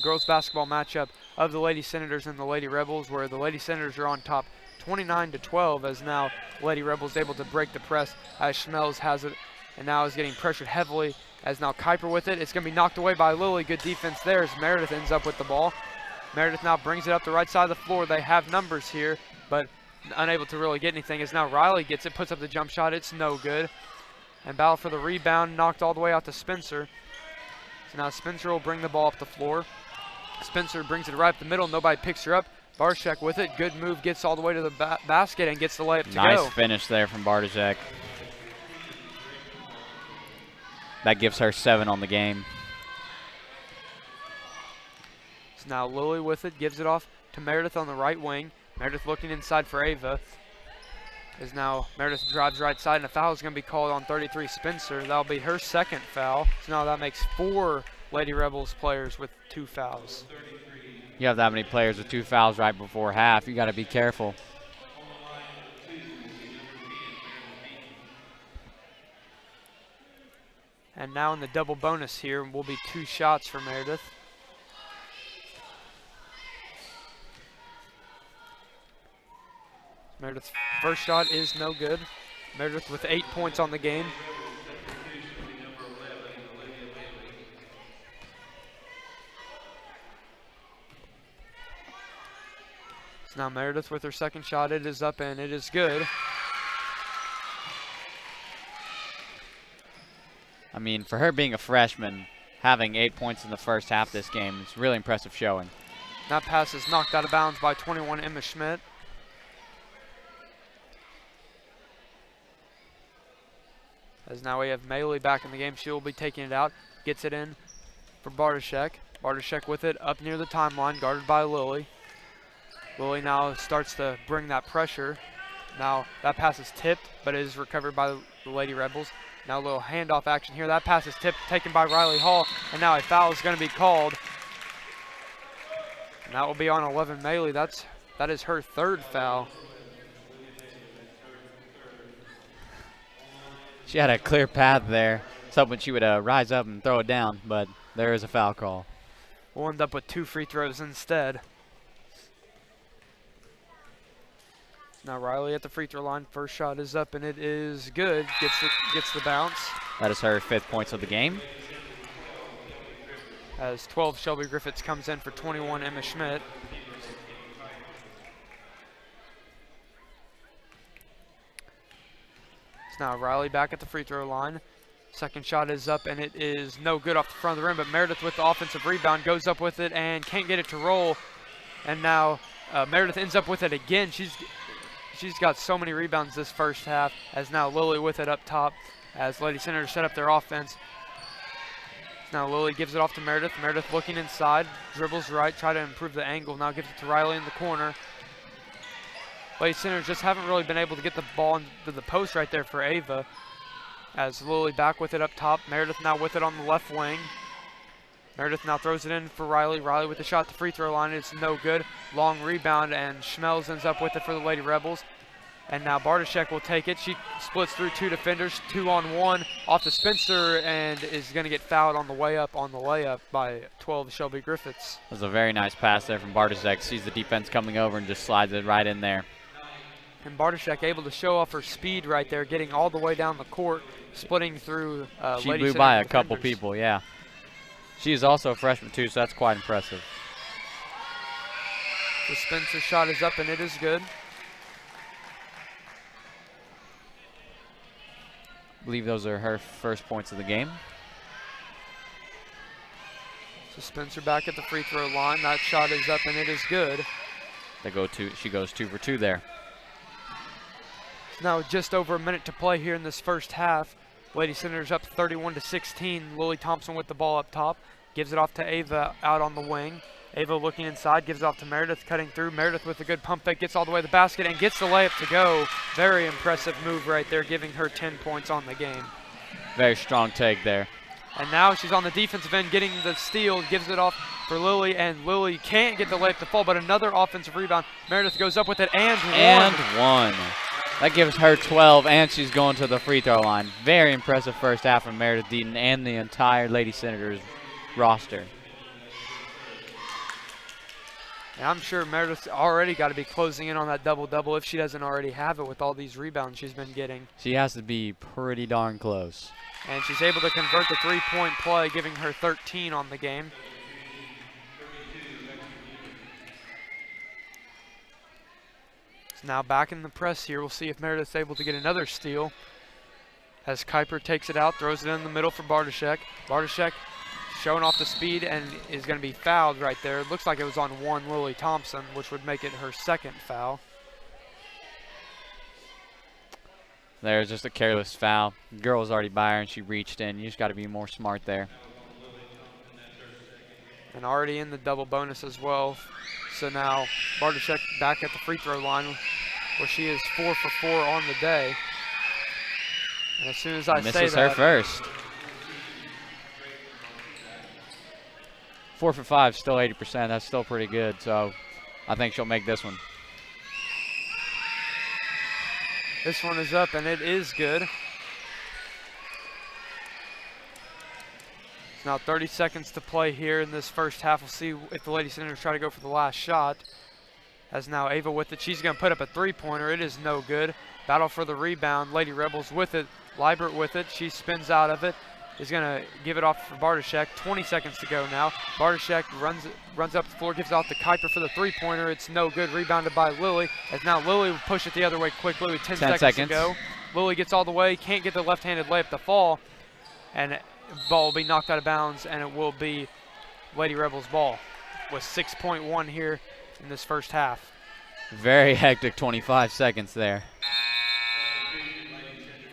girls basketball matchup of the Lady Senators and the Lady Rebels, where the Lady Senators are on top 29-12, as now Lady Rebels able to break the press as Schmelz has it and now is getting pressured heavily as now Kuiper with it. It's going to be knocked away by Lily. Good defense there as Meredith ends up with the ball. Meredith now brings it up the right side of the floor. They have numbers here, but unable to really get anything as now Riley gets it, puts up the jump shot. It's no good. And battle for the rebound, knocked all the way out to Spencer. So now Spencer will bring the ball up the floor. Spencer brings it right up the middle. Nobody picks her up. Barshek with it. Good move. Gets all the way to the basket and gets the layup to go. Nice finish there from Bartashek. That gives her 7 on the game. So now Lily with it. Gives it off to Meredith on the right wing. Meredith looking inside for Ava. As now Meredith drives right side, and a foul is going to be called on 33 Spencer. That'll be her second foul. So now that makes 4 Lady Rebels players with 2 fouls. You have that many players with 2 fouls right before half. You got to be careful. And now in the double bonus here will be 2 shots for Meredith. Meredith's first shot is no good. Meredith with 8 points on the game. So now Meredith with her second shot. It is up and it is good. I mean, for her being a freshman, having 8 points in the first half of this game, it's really impressive showing. That pass is knocked out of bounds by 21 Emma Schmidt. As now we have Maley back in the game. She will be taking it out. Gets it in for Bartashek. Bartashek with it up near the timeline, guarded by Lily. Lily now starts to bring that pressure. Now that pass is tipped, but it is recovered by the Lady Rebels. Now a little handoff action here. That pass is tipped, taken by Riley Hall, and now a foul is going to be called. And that will be on 11 Maley. That is her 3rd foul. She had a clear path there. I was hoping she would rise up and throw it down, but there is a foul call. We'll end up with 2 free throws instead. Now Riley at the free throw line. First shot is up and it is good. Gets the bounce. That is her 5th points of the game. As 12 Shelby Griffiths comes in for 21 Emma Schmidt. So now Riley back at the free throw line. Second shot is up and it is no good off the front of the rim, but Meredith with the offensive rebound goes up with it and can't get it to roll. And now Meredith ends up with it again. She's got so many rebounds this first half, as now Lily with it up top as Lady Senators set up their offense. Now Lily gives it off to Meredith. Meredith looking inside, dribbles right, try to improve the angle. Now gives it to Riley in the corner. Lady Senators just haven't really been able to get the ball into the post right there for Ava. As Lily back with it up top. Meredith now with it on the left wing. Meredith now throws it in for Riley. Riley with the shot to free throw line. It's no good. Long rebound, and Schmelz ends up with it for the Lady Rebels. And now Bartashek will take it. She splits through 2 defenders, 2-on-1 off to Spencer, and is going to get fouled on the way up on the layup by 12 Shelby Griffiths. That was a very nice pass there from Bartashek. Sees the defense coming over and just slides it right in there. And Bartashek able to show off her speed right there, getting all the way down the court, splitting through She Lady blew by a Senators couple defenders. people, yeah. She is also a freshman too, so that's quite impressive. The Spencer shot is up and it is good. I believe those are her first points of the game. So Spencer back at the free throw line. That shot is up and it is good. She goes 2 for 2 there. Now just over a minute to play here in this first half. Lady Senators up 31-16. Lily Thompson with the ball up top. Gives it off to Ava out on the wing. Ava looking inside, gives it off to Meredith, cutting through. Meredith with a good pump fake, gets all the way to the basket and gets the layup to go. Very impressive move right there, giving her 10 points on the game. Very strong take there. And now she's on the defensive end getting the steal, gives it off for Lily, and Lily can't get the layup to fall, but another offensive rebound. Meredith goes up with it and one. That gives her 12, and she's going to the free throw line. Very impressive first half from Meredith Deaton and the entire Lady Senators roster. And I'm sure Meredith's already got to be closing in on that double-double if she doesn't already have it with all these rebounds she's been getting. She has to be pretty darn close. And she's able to convert the three-point play, giving her 13 on the game. So now back in the press here. We'll see if Meredith's able to get another steal. As Kuiper takes it out, throws it in the middle for Bartoshek. Bartoshek showing off the speed and is going to be fouled right there. It looks like it was on one Lily Thompson, which would make it her second foul. There's just a careless foul. The girl was already by her and she reached in. You just got to be more smart there. And already in the double bonus as well. So now Bartoshek back at the free throw line where she is 4 for 4 on the day. And as soon as I say that, misses her first. 4 for 5, still 80%. That's still pretty good. So I think she'll make this one. This one is up and it is good. It's now 30 seconds to play here in this first half. We'll see if the Lady Senators try to go for the last shot. As now Ava with it. She's going to put up a three-pointer. It is no good. Battle for the rebound. Lady Rebels with it. Liebert with it. She spins out of it. Is going to give it off for Bartoshek. 20 seconds to go now. Bartoshek runs up the floor, gives out to Kuiper for the three-pointer. It's no good. Rebounded by Lily. As now Lily will push it the other way quickly with 10 seconds to go. Lily gets all the way. Can't get the left-handed layup to fall. And the ball will be knocked out of bounds, and it will be Lady Rebels' ball with 6.1 here in this first half. Very hectic 25 seconds there.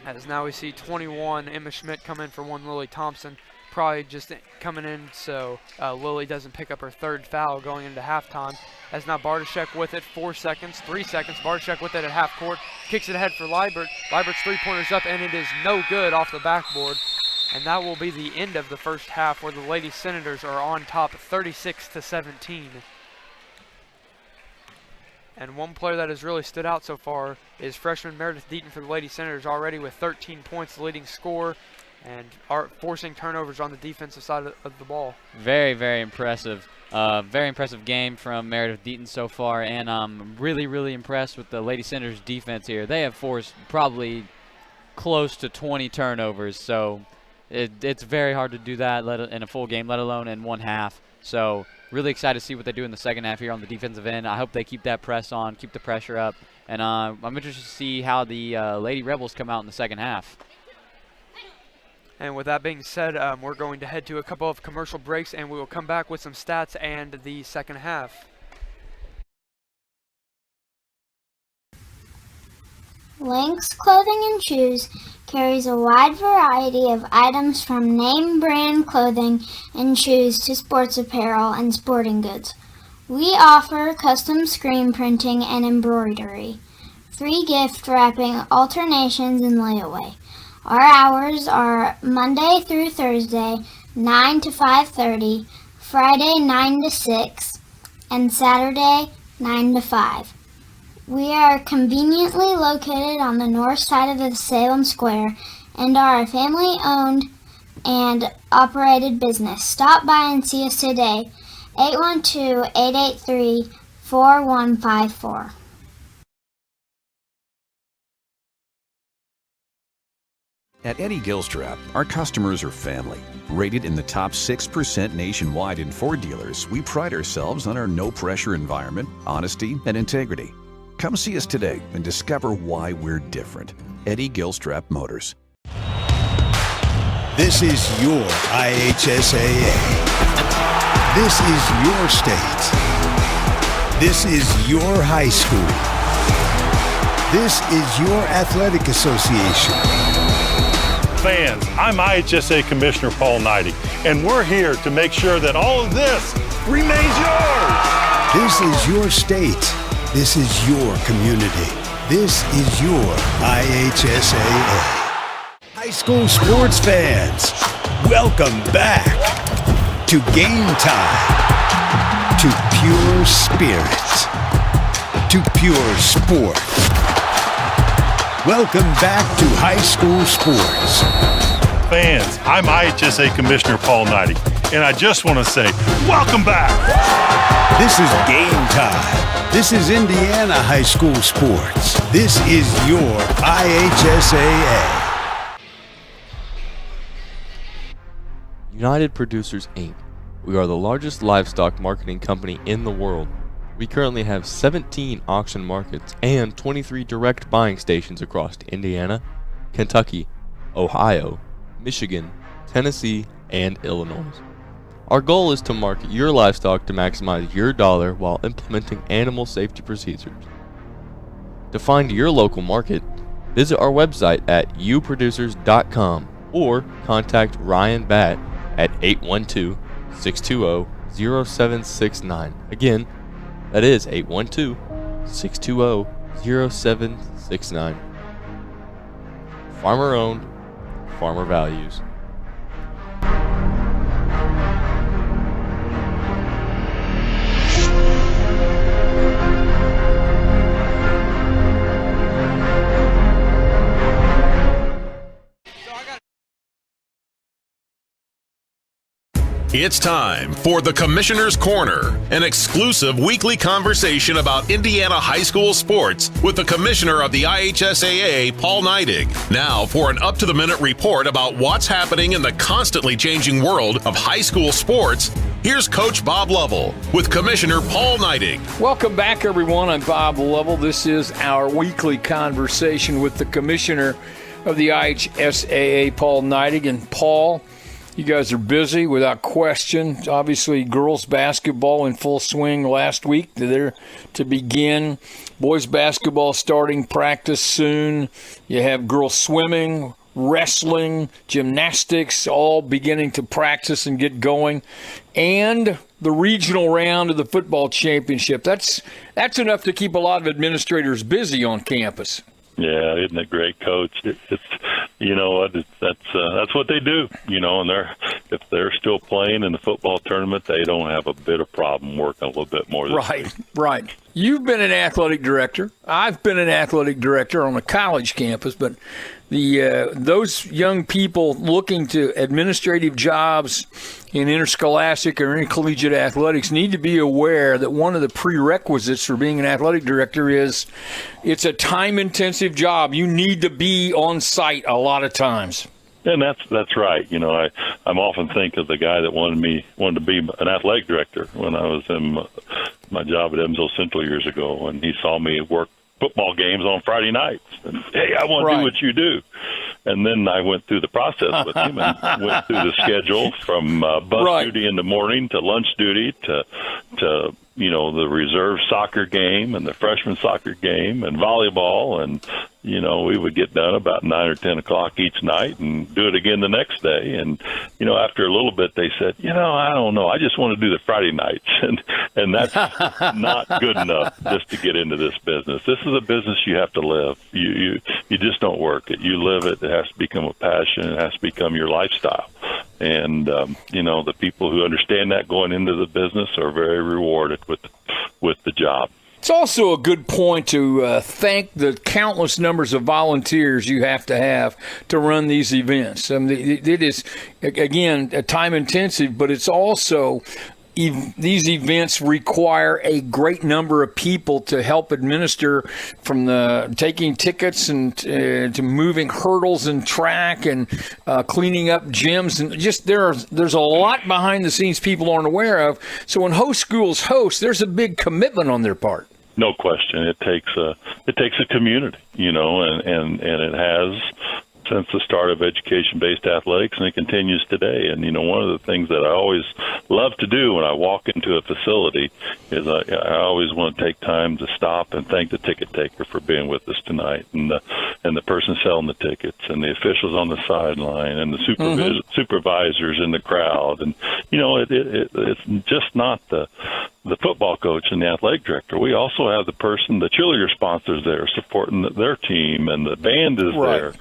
As now we see 21, Emma Schmidt come in for one Lily Thompson. Probably just coming in so Lily doesn't pick up her third foul going into halftime. As now Bartoshek with it, 4 seconds, 3 seconds. Bartoshek with it at half court, kicks it ahead for Liebert. Liebert's three-pointer's up, and it is no good off the backboard. And that will be the end of the first half where the Lady Senators are on top 36-17. And one player that has really stood out so far is freshman Meredith Deaton for the Lady Senators, already with 13 points, the leading scorer, and are forcing turnovers on the defensive side of the ball. Very, very impressive. Very impressive game from Meredith Deaton so far, and I'm really, really impressed with the Lady Senators defense here. They have forced probably close to 20 turnovers, so it's very hard to do that in a full game, let alone in one half. So really excited to see what they do in the second half here on the defensive end. I hope they keep that press on, keep the pressure up, and I'm interested to see how the Lady Rebels come out in the second half. And with that being said, we're going to head to a couple of commercial breaks, and we will come back with some stats and the second half. Lynx Clothing and Shoes carries a wide variety of items from name brand clothing and shoes to sports apparel and sporting goods. We offer custom screen printing and embroidery, free gift wrapping, alternations, and layaway. Our hours are Monday through Thursday, 9 to 5:30, Friday 9 to 6, and Saturday 9 to 5. We are conveniently located on the north side of the Salem Square and are a family-owned and operated business. Stop by and see us today, 812-883-4154. At Eddie Gilstrap, our customers are family. Rated in the top 6% nationwide in Ford dealers, we pride ourselves on our no-pressure environment, honesty, and integrity. Come see us today and discover why we're different. Eddie Gilstrap Motors. This is your IHSAA. This is your state. This is your high school. This is your athletic association. Fans, I'm IHSA Commissioner Paul Knighty, and we're here to make sure that all of this remains yours. This is your state. This is your community. This is your IHSAA. High school sports fans, welcome back to Game Time, to pure spirit, to pure sport. Welcome back to high school sports. Fans, I'm IHSA Commissioner Paul Knighty, And I just want to say, welcome back. This is game time. This is Indiana high school sports. This is your IHSAA. United Producers, Inc. We are the largest livestock marketing company in the world. We currently have 17 auction markets and 23 direct buying stations across Indiana, Kentucky, Ohio, Michigan, Tennessee, and Illinois. Our goal is to market your livestock to maximize your dollar while implementing animal safety procedures. To find your local market, visit our website at uproducers.com or contact Ryan Batt at 812-620-0769. Again, that is 812-620-0769. Farmer owned, farmer values. It's time for the Commissioner's Corner, an exclusive weekly conversation about Indiana high school sports with the Commissioner of the IHSAA, Paul Neidig. Now for an up-to-the-minute report about what's happening in the constantly changing world of high school sports, here's Coach Bob Lovell with Commissioner Paul Neidig. Welcome back, everyone. I'm Bob Lovell. This is our weekly conversation with the Commissioner of the IHSAA, Paul Neidig. And Paul, you guys are busy without question. Obviously, girls basketball in full swing last week. They're to begin. Boys basketball starting practice soon. You have girls swimming, wrestling, gymnastics, all beginning to practice and get going. And the regional round of the football championship. That's enough to keep a lot of administrators busy on campus. Yeah, isn't it great, Coach? It's you know what, that's what they do. You know, and if they're still playing in the football tournament, they don't have a bit of problem working a little bit more. Right. You've been an athletic director. I've been an athletic director on a college campus, but those young people looking to administrative jobs in interscholastic or intercollegiate athletics need to be aware that one of the prerequisites for being an athletic director is it's a time-intensive job. You need to be on site a lot of times. And that's right. You know, I'm often think of the guy that wanted to be an athletic director when I was in my job at Evansville Central years ago, and he saw me work football games on Friday nights. And, hey, I want to do what you do. And then I went through the process with him and went through the schedule from bus duty in the morning to lunch duty to you know, the reserve soccer game and the freshman soccer game and volleyball. And, you know, we would get done about 9 or 10 o'clock each night and do it again the next day. And, you know, after a little bit, they said, you know, I don't know. I just want to do the Friday nights. And that's not good enough just to get into this business. This is a business you have to live. You just don't work it. You live it. It has to become a passion. It has to become your lifestyle. And, you know, the people who understand that going into the business are very rewarded with the job. It's also a good point to thank the countless numbers of volunteers you have to run these events. It is, again, time intensive, but it's also these events require a great number of people to help administer, from the taking tickets and to moving hurdles and track and cleaning up gyms, and just there's a lot behind the scenes people aren't aware of. So when host schools host, there's a big commitment on their part. No question, it takes a community, you know, and it has since the start of education-based athletics, and it continues today. And, you know, one of the things that I always love to do when I walk into a facility is I always want to take time to stop and thank the ticket taker for being with us tonight, and the person selling the tickets, and the officials on the sideline, and the supervisors in the crowd. And, you know, it's just not the football coach and the athletic director. We also have the cheerleader sponsors there supporting their team, and the band is there.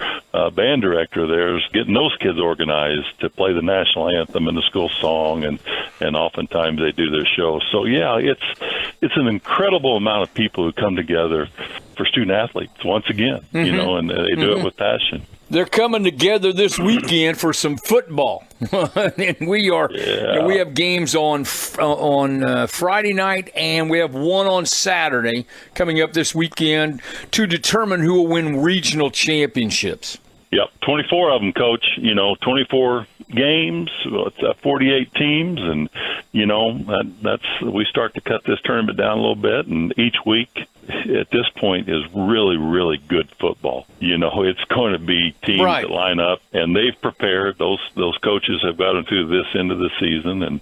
Band director there is getting those kids organized to play the national anthem and the school song, and oftentimes they do their show. So yeah, it's an incredible amount of people who come together for student athletes once again, you know, and they do it with passion. They're coming together this weekend for some football, and we have games on Friday night, and we have one on Saturday coming up this weekend to determine who will win regional championships. Yep, 24 of them, Coach. 24 games. Well, it's 48 teams, and we start to cut this tournament down a little bit. And each week, at this point, is really, really good football. It's going to be teams that line up, and they've prepared. Those coaches have gotten through this end of the season, and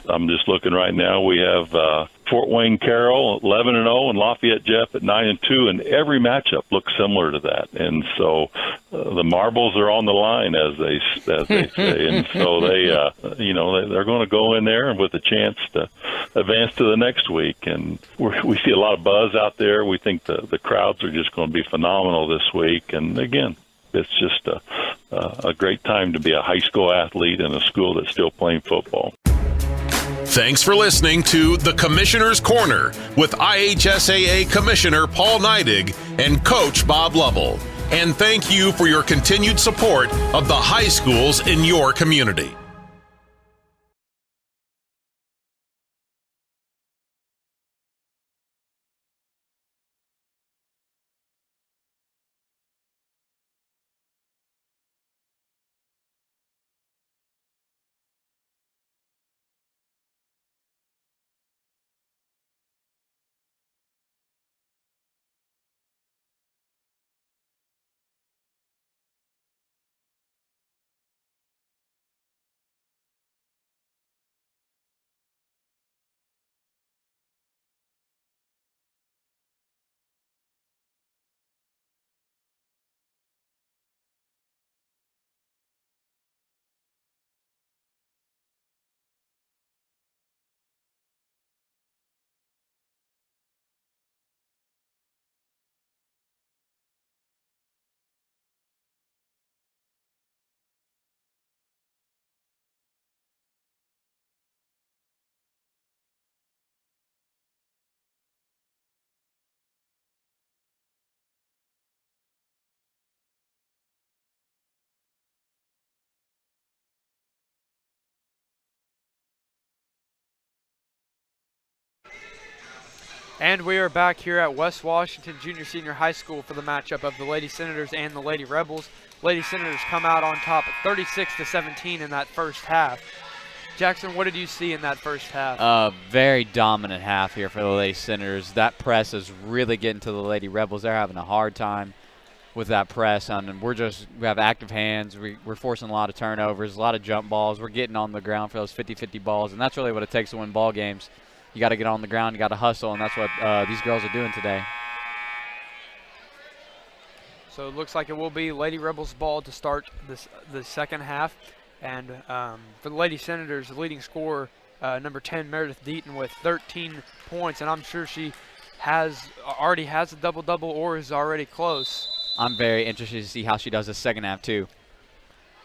I'm just looking right now. We have Fort Wayne Carroll 11-0 and Lafayette Jeff at 9-2, and every matchup looks similar to that. And so the marbles are on the line, as they say, and so they're going to go in there with a chance to advance to the next week. And we see a lot of buzz out there. We think the crowds are just going to be phenomenal this week. And again, it's just a great time to be a high school athlete in a school that's still playing football. Thanks for listening to The Commissioner's Corner with IHSAA Commissioner Paul Neidig and Coach Bob Lovell. And thank you for your continued support of the high schools in your community. And we are back here at West Washington Junior Senior High School for the matchup of the Lady Senators and the Lady Rebels. Lady Senators come out on top 36-17 in that first half. Jackson, what did you see in that first half? Very dominant half here for the Lady Senators. That press is really getting to the Lady Rebels. They're having a hard time with that press, and we have active hands. We're forcing a lot of turnovers, a lot of jump balls. We're getting on the ground for those 50-50 balls, and that's really what it takes to win ball games. You got to get on the ground, you got to hustle, and that's what these girls are doing today. So it looks like it will be Lady Rebels ball to start the second half. And for the Lady Senators, the leading scorer, number 10, Meredith Deaton, with 13 points. And I'm sure she already has a double-double or is already close. I'm very interested to see how she does the second half, too.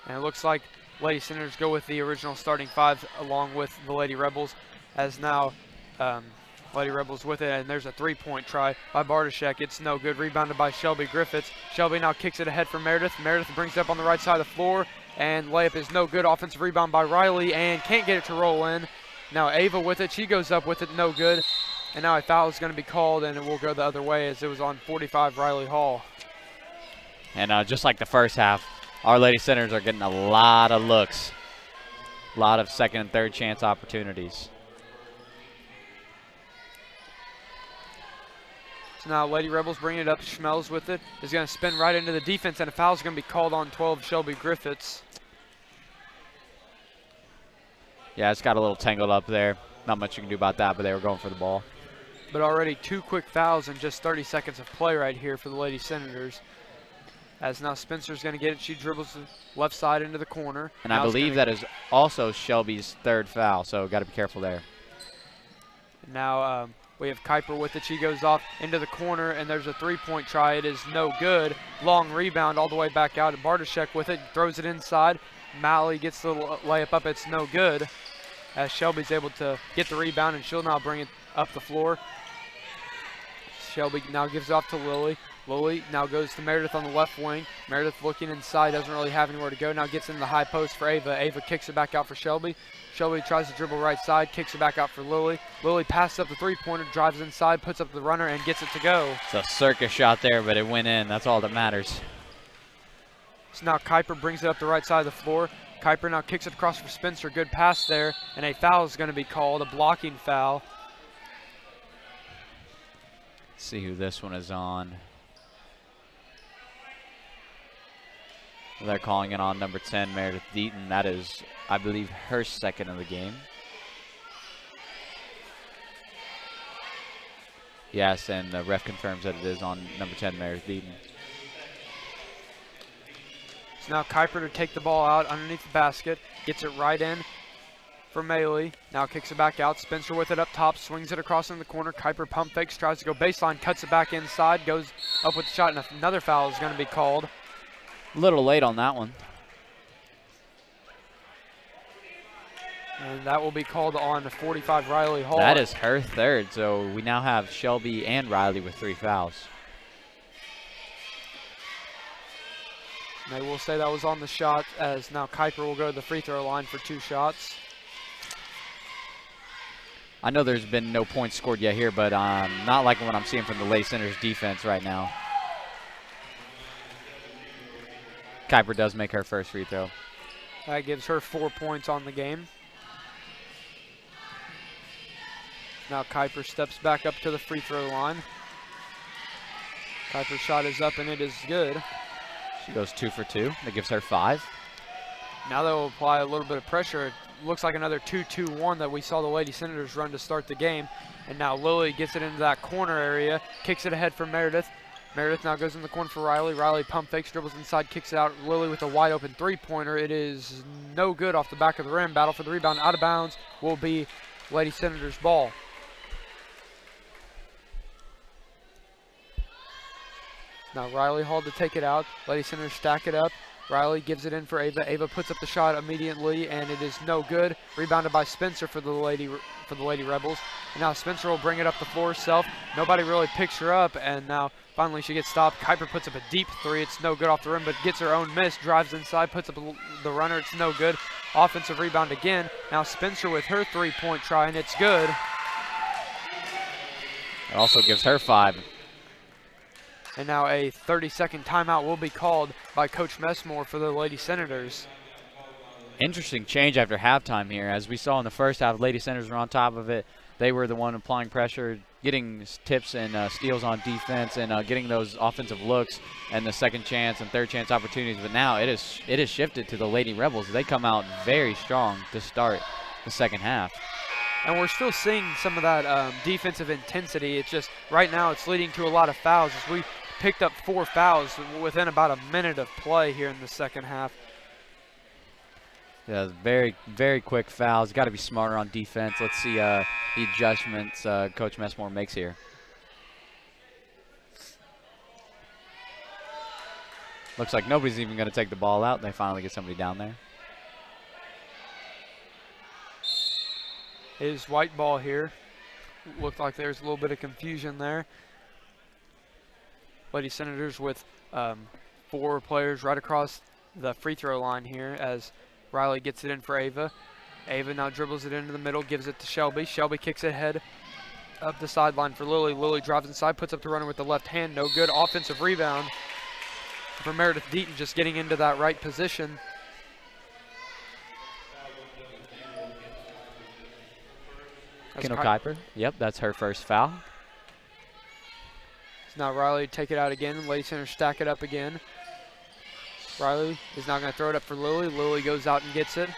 And it looks like Lady Senators go with the original starting five along with the Lady Rebels, as now Lady Rebels with it, and there's a three-point try by Bartoshek. It's no good. Rebounded by Shelby Griffiths. Shelby now kicks it ahead for Meredith. Meredith brings it up on the right side of the floor, and layup is no good. Offensive rebound by Riley, and can't get it to roll in. Now Ava with it. She goes up with it, no good. And now a foul is going to be called, and it will go the other way as it was on 45 Riley Hall. And just like the first half, our Lady Senators are getting a lot of looks, a lot of second and third chance opportunities. So now Lady Rebels bring it up. Schmelz with it. Is going to spin right into the defense, and a foul is going to be called on 12 Shelby Griffiths. Yeah, it's got a little tangled up there. Not much you can do about that, but they were going for the ball. But already two quick fouls in just 30 seconds of play right here for the Lady Senators. As now Spencer's going to get it. She dribbles the left side into the corner. And now I believe that is also Shelby's third foul, so got to be careful there. Now we have Kuiper with it. She goes off into the corner, and there's a three-point try. It is no good. Long rebound all the way back out. Bartoshek with it, throws it inside. Malley gets the layup up. It's no good, as Shelby's able to get the rebound, and she'll now bring it up the floor. Shelby now gives it off to Lily. Lily now goes to Meredith on the left wing. Meredith looking inside, doesn't really have anywhere to go. Now gets into the high post for Ava. Ava kicks it back out for Shelby. Shelby tries to dribble right side, kicks it back out for Lily. Lily passes up the three-pointer, drives inside, puts up the runner, and gets it to go. It's a circus shot there, but it went in. That's all that matters. So now Kuiper brings it up the right side of the floor. Kuiper now kicks it across for Spencer. Good pass there, and a foul is going to be called, a blocking foul. Let's see who this one is on. They're calling it on number 10, Meredith Deaton. That is, I believe, her second of the game. Yes, and the ref confirms that it is on number 10, Meredith Deaton. So now Kuiper to take the ball out underneath the basket. Gets it right in for Maley. Now kicks it back out. Spencer with it up top. Swings it across in the corner. Kuiper pump fakes. Tries to go baseline. Cuts it back inside. Goes up with the shot. And another foul is going to be called. A little late on that one. And that will be called on 45 Riley Hall. That is her third, so we now have Shelby and Riley with 3 fouls. And they will say that was on the shot, as now Kuiper will go to the free throw line for 2 shots. I know there's been no points scored yet here, but not like what I'm seeing from the Lady Senators defense right now. Kuiper does make her first free throw. That gives her 4 points on the game. Now Kuiper steps back up to the free throw line. Kuiper's shot is up and it is good. She goes 2 for 2. That gives her 5. Now they'll apply a little bit of pressure. It looks like another 2-2-1 that we saw the Lady Senators run to start the game. And now Lily gets it into that corner area, kicks it ahead for Meredith. Meredith now goes in the corner for Riley. Riley pump fakes, dribbles inside, kicks it out. Lily with a wide open three-pointer. It is no good off the back of the rim. Battle for the rebound. Out of bounds will be Lady Senators ball. Now Riley Hall to take it out. Lady Senators stack it up. Riley gives it in for Ava. Ava puts up the shot immediately, and it is no good. Rebounded by Spencer for the Lady Rebels. And now Spencer will bring it up the floor herself. Nobody really picks her up, and now finally she gets stopped. Kuiper puts up a deep three. It's no good off the rim, but gets her own miss. Drives inside, puts up the runner. It's no good. Offensive rebound again. Now Spencer with her three-point try, and it's good. It also gives her 5. And now a 30-second timeout will be called by Coach Messmore for the Lady Senators. Interesting change after halftime here. As we saw in the first half, Lady Senators were on top of it. They were the one applying pressure, getting tips and steals on defense, and getting those offensive looks and the second chance and third chance opportunities. But now it is shifted to the Lady Rebels. They come out very strong to start the second half. And we're still seeing some of that defensive intensity. It's just right now it's leading to a lot of fouls as we picked up 4 fouls within about a minute of play here in the second half. Yeah, very, very quick fouls. Got to be smarter on defense. Let's see the adjustments Coach Messmore makes here. Looks like nobody's even going to take the ball out. They finally get somebody down there. It is white ball here. Looked like there's a little bit of confusion there. Lady Senators with 4 players right across the free throw line here as Riley gets it in for Ava. Ava now dribbles it into the middle, gives it to Shelby. Shelby kicks it ahead up the sideline for Lily. Lily drives inside, puts up the runner with the left hand. No good. Offensive rebound for Meredith Deaton, just getting into that right position. Kendall Kuiper. Yep, that's her first foul. So now Riley take it out again. Lady Senators stack it up again. Riley is now going to throw it up for Lily. Lily goes out and gets it.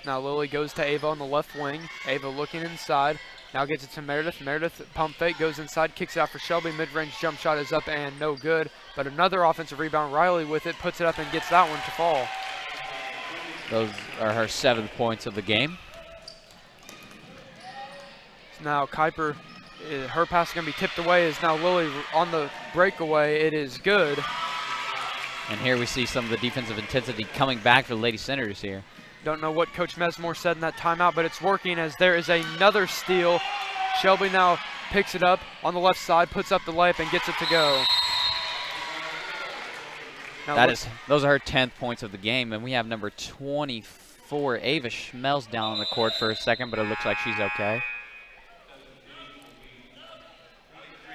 Now Lily goes to Ava on the left wing. Ava looking inside. Now gets it to Meredith. Meredith pump fake, goes inside, kicks it out for Shelby. Mid-range jump shot is up and no good. But another offensive rebound. Riley with it, puts it up and gets that one to fall. Those are her 7th points of the game. So now Kuiper, her pass is going to be tipped away. Is now Lily on the breakaway. It is good. And here we see some of the defensive intensity coming back for the Lady Senators here. Don't know what Coach Messmore said in that timeout, but it's working as there is another steal. Shelby now picks it up on the left side, puts up the layup, and gets it to go. Now Those are her 10th points of the game, and we have number 24, Ava Schmelz, down on the court for a second, but it looks like she's okay.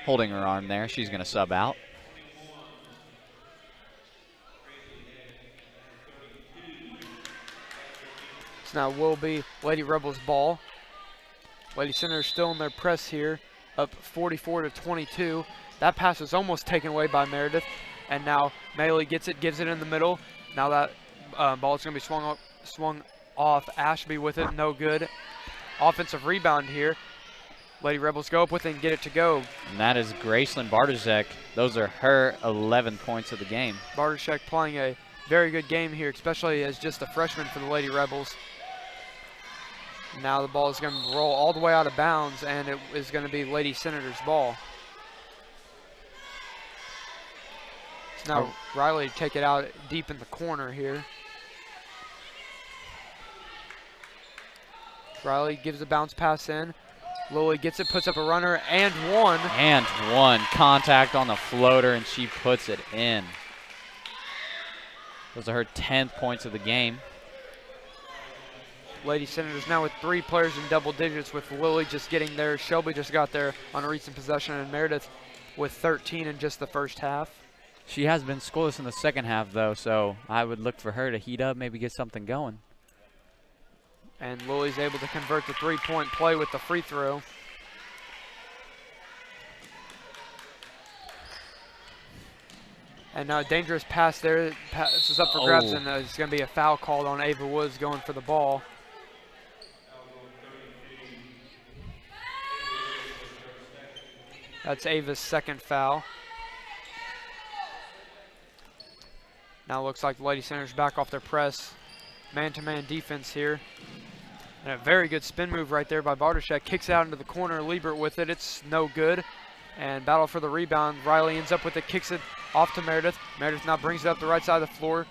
Holding her arm there. She's going to sub out. So now will be Lady Rebels ball. Lady Senators still in their press here, up 44-22. That pass was almost taken away by Meredith, and now Maley gets it, gives it in the middle. Now that ball is going to be swung off. Ashby with it, no good. Offensive rebound here. Lady Rebels go up with it and get it to go. And that is Graceland Bartosek. Those are her 11 points of the game. Bartosek playing a very good game here, especially as just a freshman for the Lady Rebels. Now the ball is going to roll all the way out of bounds, and it is going to be Lady Senators ball. So now Riley take it out deep in the corner here. Riley gives a bounce pass in. Lily gets it, puts up a runner, and one. And one. Contact on the floater, and she puts it in. Those are her 10th points of the game. Lady Senators now with 3 players in double digits, with Lily just getting there. Shelby just got there on a recent possession, and Meredith with 13 in just the first half. She has been scoreless in the second half, though, so I would look for her to heat up, maybe get something going. And Lily's able to convert the 3-point play with the free throw. And now a dangerous pass there. Pass is up for grabs, and it's going to be a foul called on Ava Woods going for the ball. That's Ava's second foul. Now it looks like the Lady Senators back off their press. Man-to-man defense here. And a very good spin move right there by Bartosek. Kicks out into the corner. Liebert with it. It's no good. And battle for the rebound. Riley ends up with it. Kicks it off to Meredith. Meredith now brings it up the right side of the floor.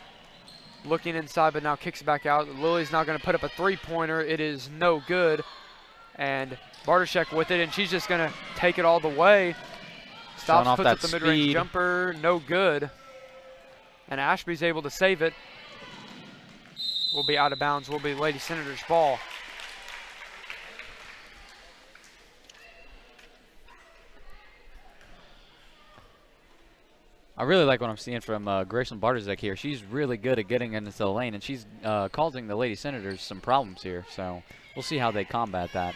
Looking inside, but now kicks it back out. Lily's now going to put up a 3-pointer. It is no good. And Bartosek with it, and she's just going to take it all the way. Stops, puts up the mid-range jumper. No good. And Ashby's able to save it. Will be out of bounds. Will be Lady Senators ball. I really like what I'm seeing from Graceland Bartosek here. She's really good at getting into the lane, and she's causing the Lady Senators some problems here. So we'll see how they combat that.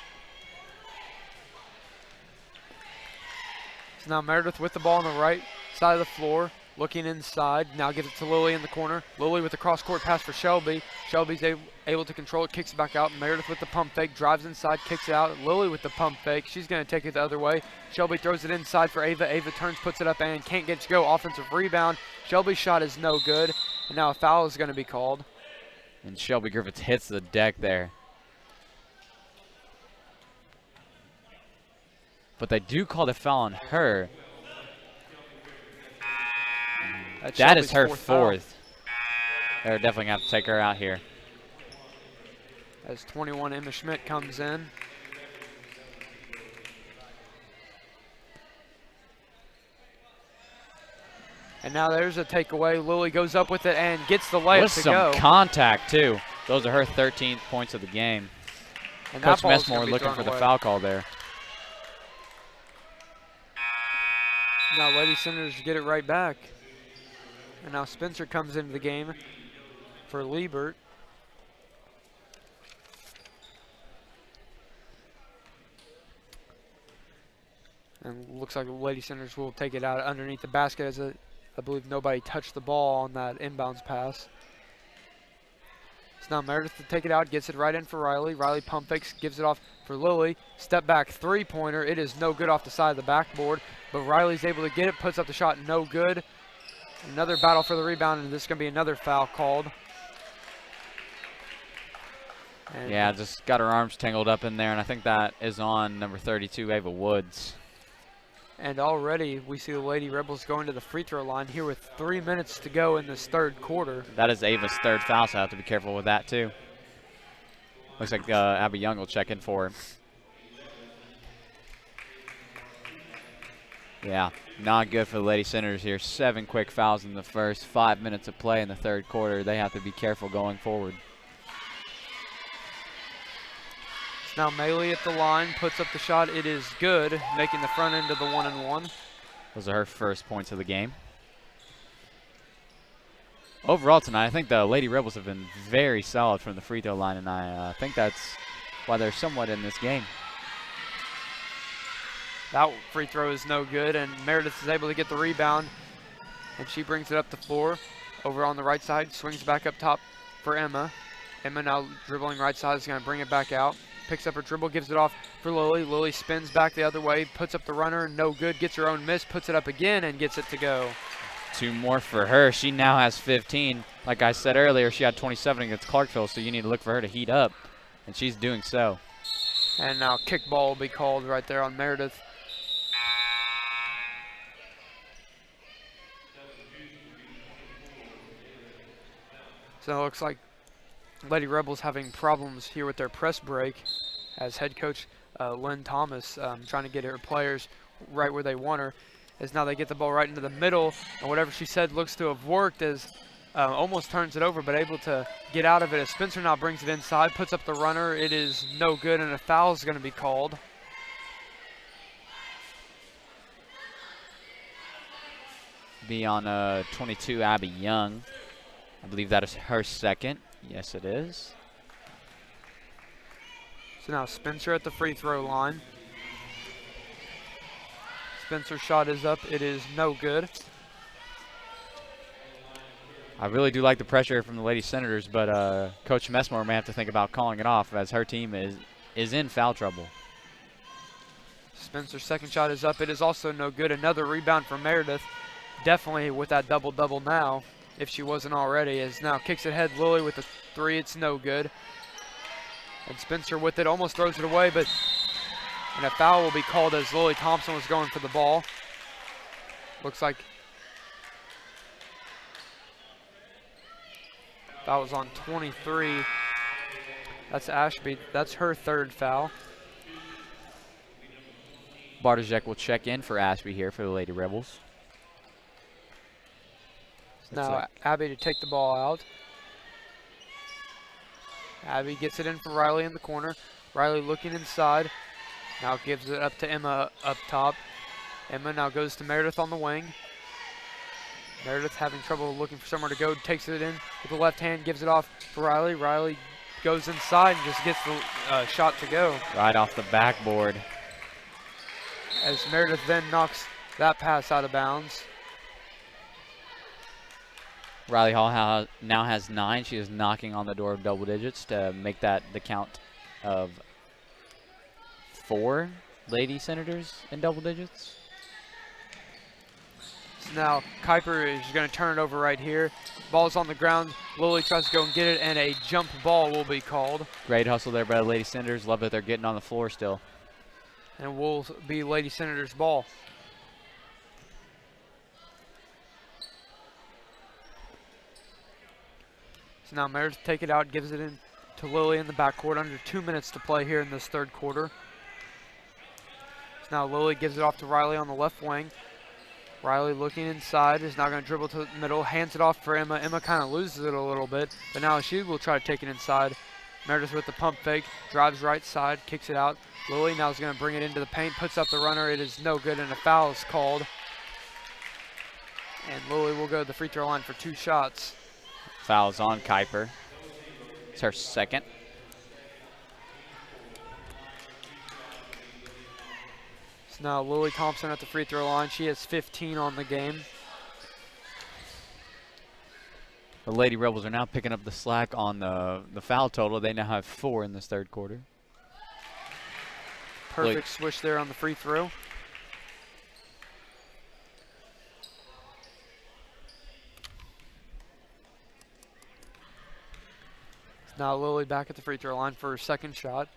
So now Meredith with the ball on the right side of the floor. Looking inside, now gives it to Lily in the corner. Lily with the cross-court pass for Shelby. Shelby's able to control it, kicks it back out. Meredith with the pump fake, drives inside, kicks it out. Lily with the pump fake, she's going to take it the other way. Shelby throws it inside for Ava. Ava turns, puts it up, and can't get it to go. Offensive rebound. Shelby's shot is no good, and now a foul is going to be called. And Shelby Griffiths hits the deck there. But they do call the foul on her. That is her fourth. They're definitely going to have to take her out here. As 21, Emma Schmidt comes in. And now there's a takeaway. Lily goes up with it and gets the layup to go. With some contact, too. Those are her 13th points of the game. And Coach Messmore looking for the foul call there. Now Lady Senators get it right back. And now Spencer comes into the game for Liebert. And looks like the Lady Senators will take it out underneath the basket, as I believe nobody touched the ball on that inbounds pass. So now Meredith to take it out, gets it right in for Riley. Riley pump fakes, gives it off for Lily. Step back 3-pointer. It is no good off the side of the backboard, but Riley's able to get it, puts up the shot, no good. Another battle for the rebound, and this is going to be another foul called. And yeah, just got her arms tangled up in there, and I think that is on number 32, Ava Woods. And already we see the Lady Rebels going to the free throw line here with 3 minutes to go in this third quarter. That is Ava's third foul, so I have to be careful with that too. Looks like Abby Young will check in for her. Yeah, not good for the Lady Senators here. 7 quick fouls in the first, 5 minutes of play in the third quarter. They have to be careful going forward. It's now Melee at the line, puts up the shot. It is good, making the front end of the 1-and-1. Those are her first points of the game. Overall tonight, I think the Lady Rebels have been very solid from the free throw line, and I think that's why they're somewhat in this game. That free throw is no good, and Meredith is able to get the rebound, and she brings it up the floor. Over on the right side, swings back up top for Emma. Emma now dribbling right side is going to bring it back out. Picks up her dribble, gives it off for Lily. Lily spins back the other way, puts up the runner, no good, gets her own miss, puts it up again, and gets it to go. 2 more for her. She now has 15. Like I said earlier, she had 27 against Clarksville, so you need to look for her to heat up, and she's doing so. And now kickball will be called right there on Meredith. So it looks like Lady Rebels having problems here with their press break as head coach Lynn Thomas trying to get her players right where they want her. As now they get the ball right into the middle, and whatever she said looks to have worked as almost turns it over, but able to get out of it as Spencer now brings it inside, puts up the runner. It is no good, and a foul is going to be called. Be on 22, Abby Young. I believe that is her second. Yes, it is. So now Spencer at the free throw line. Spencer's shot is up. It is no good. I really do like the pressure from the Lady Senators, but Coach Messmore may have to think about calling it off as her team is in foul trouble. Spencer's second shot is up. It is also no good. Another rebound from Meredith. Definitely with that double-double now, if she wasn't already, as now kicks it ahead. Lily with the 3. It's no good. And Spencer with it, almost throws it away, but and a foul will be called as Lily Thompson was going for the ball. Looks like that was on 23. That's Ashby. That's her third foul. Bartoszek will check in for Ashby here for the Lady Rebels. Now Abby to take the ball out. Abby gets it in for Riley in the corner. Riley looking inside. Now gives it up to Emma up top. Emma now goes to Meredith on the wing. Meredith having trouble looking for somewhere to go. Takes it in with the left hand. Gives it off for Riley. Riley goes inside and just gets the shot to go. Right off the backboard. As Meredith then knocks that pass out of bounds. Riley Hall now has 9. She is knocking on the door of double digits to make that the count of 4 Lady Senators in double digits. So now Kuiper is going to turn it over right here. Ball's on the ground. Lily tries to go and get it, and a jump ball will be called. Great hustle there by the Lady Senators. Love that they're getting on the floor still. And will be Lady Senators' ball. So now Meredith take it out, gives it in to Lily in the backcourt. Under 2 minutes to play here in this third quarter. So now Lily gives it off to Riley on the left wing. Riley looking inside, is now going to dribble to the middle, hands it off for Emma. Emma kind of loses it a little bit, but now she will try to take it inside. Meredith with the pump fake, drives right side, kicks it out. Lily now is going to bring it into the paint, puts up the runner. It is no good, and a foul is called. And Lily will go to the free throw line for 2 shots. Foul's on Kuiper. It's her second. So now Lily Thompson at the free throw line. She has 15 on the game. The Lady Rebels are now picking up the slack on the foul total. They now have 4 in this third quarter. Perfect swish there on the free throw. Now Lily back at the free throw line for her second shot.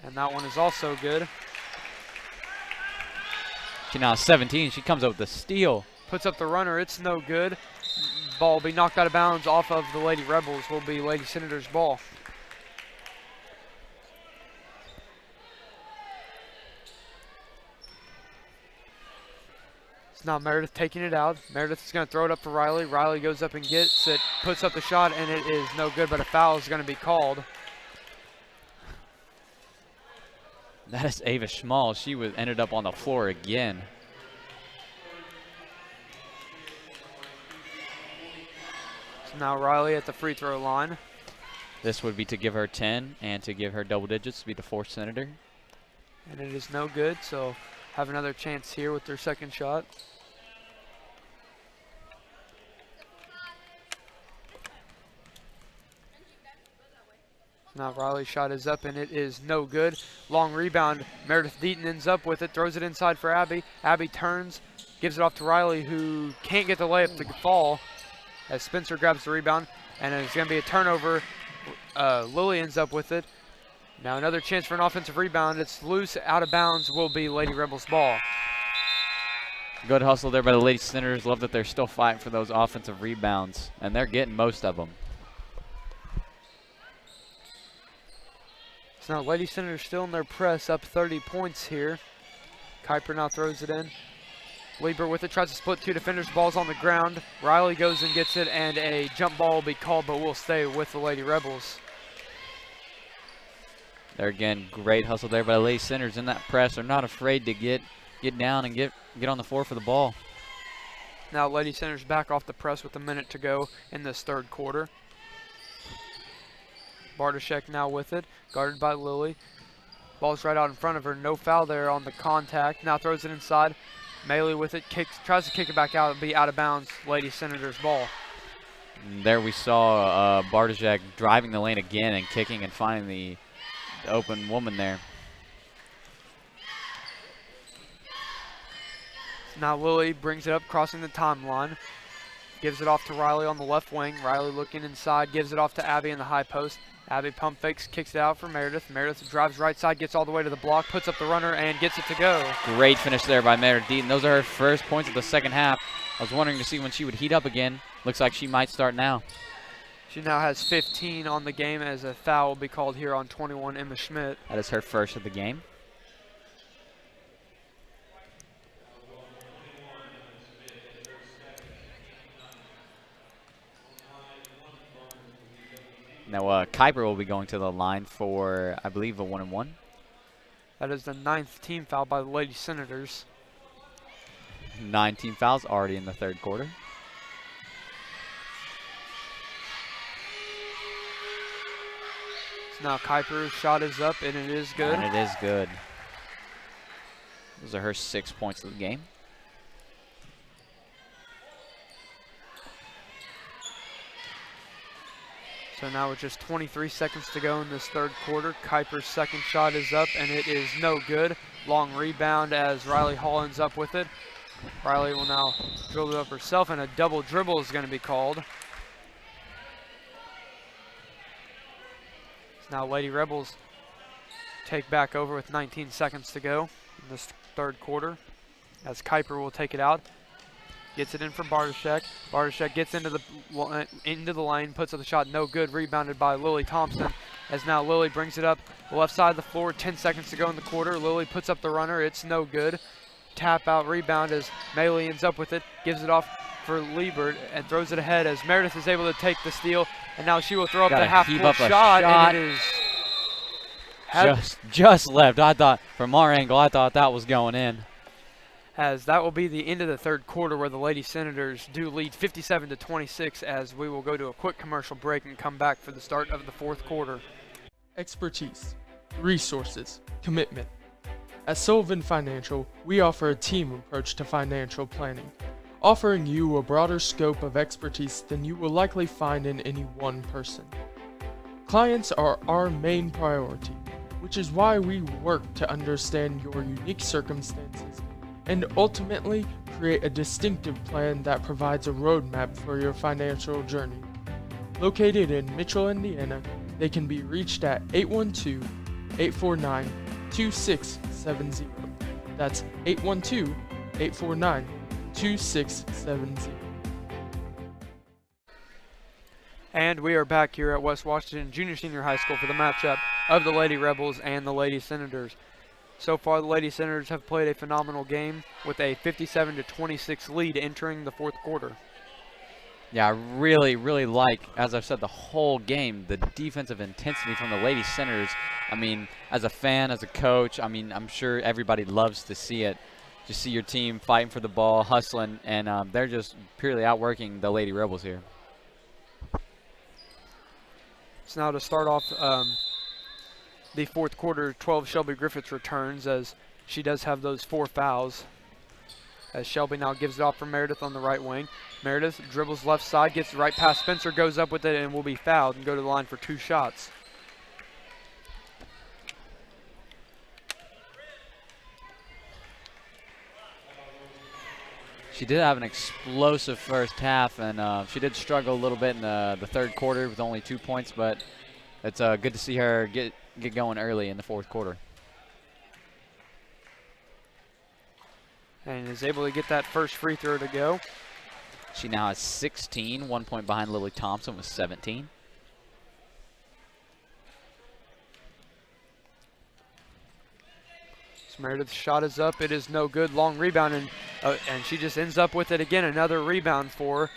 And that one is also good. She now has 17. She comes up with a steal. Puts up the runner. It's no good. Ball will be knocked out of bounds off of the Lady Rebels. Will be Lady Senators' ball. It's now Meredith taking it out. Meredith is going to throw it up to Riley. Riley goes up and gets it, puts up the shot, and it is no good, but a foul is going to be called. That is Ava Schmall. She ended up on the floor again. So now Riley at the free throw line. This would be to give her 10 and to give her double digits to be the fourth Senator. And it is no good, so have another chance here with their second shot. Now Riley's shot is up and it is no good. Long rebound. Meredith Deaton ends up with it, throws it inside for Abby. Abby turns, gives it off to Riley, who can't get the layup to fall as Spencer grabs the rebound. And it's going to be a turnover. Lily ends up with it. Now another chance for an offensive rebound. It's loose, out of bounds, will be Lady Rebels ball. Good hustle there by the Lady Senators. Love that they're still fighting for those offensive rebounds, and they're getting most of them. So now Lady Senators still in their press, up 30 points here. Kuiper now throws it in. Lieber with it, tries to split two defenders, ball's on the ground. Riley goes and gets it, and a jump ball will be called, but will stay with the Lady Rebels. There again, great hustle there by the Lady Senators in that press. They're not afraid to get down and get on the floor for the ball. Now Lady Senators back off the press with a minute to go in this third quarter. Bartoshek now with it, guarded by Lily. Ball's right out in front of her, no foul there on the contact. Now throws it inside. Maley with it, tries to kick it back out, be out of bounds. Lady Senators ball. And there we saw Bartoshek driving the lane again and kicking and finding the open woman there. Now Lily brings it up, crossing the timeline. Gives it off to Riley on the left wing. Riley looking inside, gives it off to Abby in the high post. Abby pump fakes, kicks it out for Meredith. Meredith drives right side, gets all the way to the block, puts up the runner, and gets it to go. Great finish there by Meredith Deaton. Those are her first points of the second half. I was wondering to see when she would heat up again. Looks like she might start now. She now has 15 on the game as a foul will be called here on 21, Emma Schmidt. That is her first of the game. Now Kuiper will be going to the line for, I believe, a 1-and-1. That is the 9th team foul by the Lady Senators. 9 team fouls already in the third quarter. So now Kuiper's shot is up and it is good. And it is good. Those are her 6 points of the game. So now with just 23 seconds to go in this third quarter, Kuiper's second shot is up and it is no good. Long rebound as Riley Hall ends up with it. Riley will now dribble it up herself and a double dribble is going to be called. So now Lady Rebels take back over with 19 seconds to go in this third quarter as Kuiper will take it out. Gets it in for Bartoshek. Bartoshek gets into the lane, puts up the shot, no good. Rebounded by Lily Thompson. As now Lily brings it up the left side of the floor. 10 seconds to go in the quarter. Lily puts up the runner. It's no good. Tap out rebound as Maley ends up with it. Gives it off for Liebert and throws it ahead as Meredith is able to take the steal. And now she will throw up the half-court shot. And it is just left. I thought from our angle, I thought that was going in. As that will be the end of the third quarter where the Lady Senators do lead 57-26 as we will go to a quick commercial break and come back for the start of the fourth quarter. Expertise, resources, commitment. At Sullivan Financial, we offer a team approach to financial planning, offering you a broader scope of expertise than you will likely find in any one person. Clients are our main priority, which is why we work to understand your unique circumstances and ultimately create a distinctive plan that provides a roadmap for your financial journey. Located in Mitchell, Indiana, they can be reached at 812-849-2670. That's 812-849-2670. And we are back here at West Washington Junior Senior High School for the matchup of the Lady Rebels and the Lady Senators. So far, the Lady Senators have played a phenomenal game with a 57-26 lead entering the fourth quarter. Yeah, I really, really like, as I've said the whole game, the defensive intensity from the Lady Senators. I mean, as a fan, as a coach, I mean, I'm sure everybody loves to see it. Just see your team fighting for the ball, hustling, and they're just purely outworking the Lady Rebels here. So now to start off the fourth quarter, 12 Shelby Griffiths returns as she does have those 4 fouls. As Shelby now gives it off for Meredith on the right wing. Meredith dribbles left side, gets right past Spencer, goes up with it, and will be fouled and go to the line for 2 shots. She did have an explosive first half, and she did struggle a little bit in the third quarter with only 2 points, but it's good to see her get going early in the fourth quarter. And is able to get that first free throw to go. She now has 16, 1 point behind Lily Thompson with 17. Meredith's shot is up. It is no good. Long rebound, and she just ends up with it again. Another rebound for her.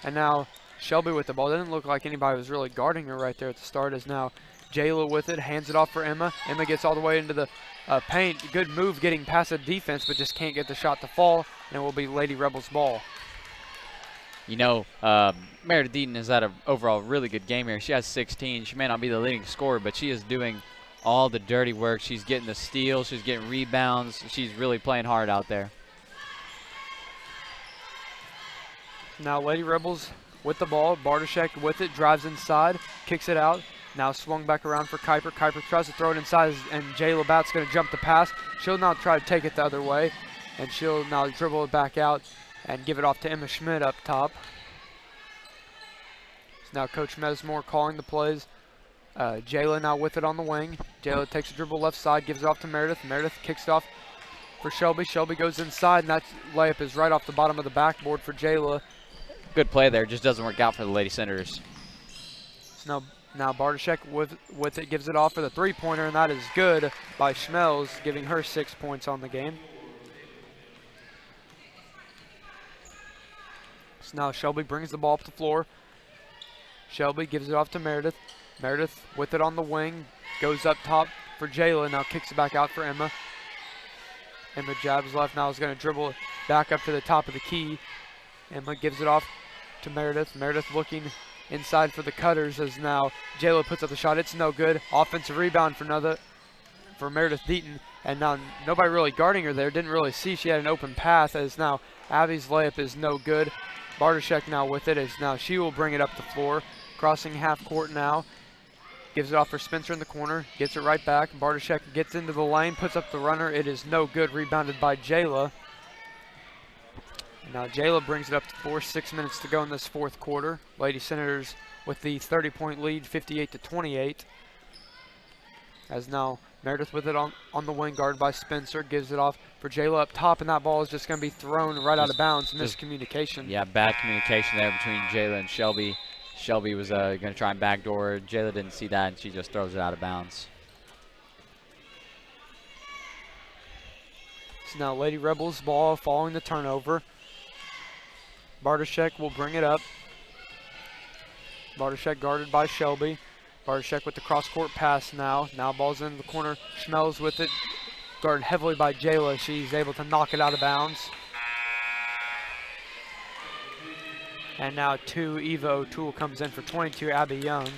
And now Shelby with the ball. Didn't look like anybody was really guarding her right there at the start. As now Jayla with it, hands it off for Emma. Emma gets all the way into the paint. Good move getting past the defense, but just can't get the shot to fall. And it will be Lady Rebels ball. You know, Meredith Deaton has had an overall really good game here. She has 16. She may not be the leading scorer, but she is doing all the dirty work. She's getting the steals. She's getting rebounds. She's really playing hard out there. Now Lady Rebels with the ball. Bartoshek with it, drives inside, kicks it out. Now swung back around for Kuiper. Kuiper tries to throw it inside, and Jay Labatt's going to jump the pass. She'll now try to take it the other way, and she'll now dribble it back out and give it off to Emma Schmidt up top. So now Coach Mesmore calling the plays. Jayla now with it on the wing. Jayla takes a dribble left side, gives it off to Meredith. Meredith kicks it off for Shelby. Shelby goes inside, and that layup is right off the bottom of the backboard for Jayla. Good play there. Just doesn't work out for the Lady Senators. So now Bartoshek with it, gives it off for the three-pointer, and that is good by Schmelz, giving her 6 points on the game. So now Shelby brings the ball up the floor. Shelby gives it off to Meredith. Meredith with it on the wing, goes up top for Jayla, now kicks it back out for Emma. Emma jabs left, now is going to dribble it back up to the top of the key. Emma gives it off to Meredith. Meredith looking inside for the cutters as now Jayla puts up the shot. It's no good. Offensive rebound for Meredith Deaton, and now nobody really guarding her there. Didn't really see she had an open path, as now Abby's layup is no good. Bartoshek now with it, as now she will bring it up the floor. Crossing half court now. Gives it off for Spencer in the corner. Gets it right back. Bartoshek gets into the lane, puts up the runner. It is no good. Rebounded by Jayla. Now Jayla brings it up to 4. 6 minutes to go in this fourth quarter. Lady Senators with the 30-point lead, 58-28. As now Meredith with it on the wing, guarded by Spencer. Gives it off for Jayla up top, and that ball is just going to be thrown right out of bounds. Miscommunication. Yeah, bad communication there between Jayla and Shelby. Shelby was going to try and backdoor. Jayla didn't see that, and she just throws it out of bounds. So now Lady Rebels ball following the turnover. Bartoshek will bring it up. Bartoshek guarded by Shelby. Bartoshek with the cross-court pass now. Now ball's in the corner. Schmelz with it, guarded heavily by Jayla. She's able to knock it out of bounds. And now Eva O'Toole comes in for 22, Abby Young.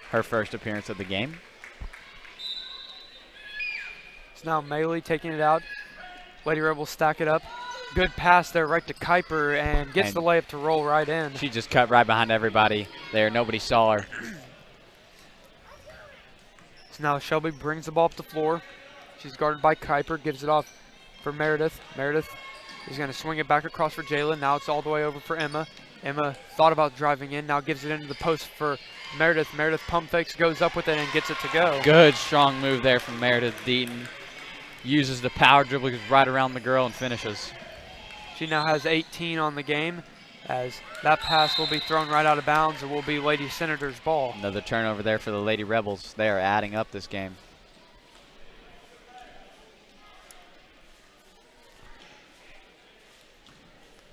Her first appearance of the game. It's now Maley taking it out. Lady Rebels stack it up. Good pass there right to Kuiper, and gets the layup to roll right in. She just cut right behind everybody there. Nobody saw her. So now Shelby brings the ball up the floor. She's guarded by Kuiper, gives it off for Meredith. Meredith is going to swing it back across for Jayla. Now it's all the way over for Emma. Emma thought about driving in, now gives it into the post for Meredith. Meredith pump fakes, goes up with it, and gets it to go. Good, strong move there from Meredith Deaton. Uses the power dribble, goes right around the girl, and finishes. She now has 18 on the game, as that pass will be thrown right out of bounds. It will be Lady Senators ball. Another turnover there for the Lady Rebels. They are adding up this game.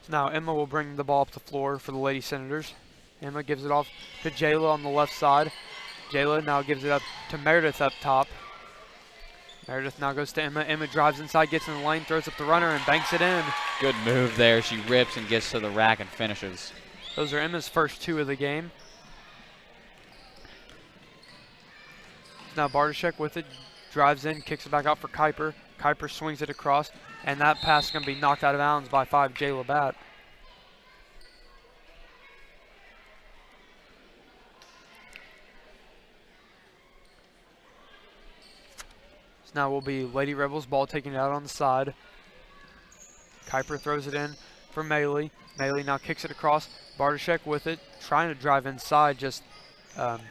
Now Emma will bring the ball up the floor for the Lady Senators. Emma gives it off to Jayla on the left side. Jayla now gives it up to Meredith up top. Meredith now goes to Emma. Emma drives inside, gets in the lane, throws up the runner, and banks it in. Good move there. She rips and gets to the rack and finishes. Those are Emma's first 2 of the game. Now Bartoshek with it, drives in, kicks it back out for Kuiper. Kuiper swings it across, and that pass is going to be knocked out of bounds by 5 Jayla Batt. So now will be Lady Rebels ball taking it out on the side. Kuiper throws it in for Maley. Maley now kicks it across. Bartoshek with it, trying to drive inside, just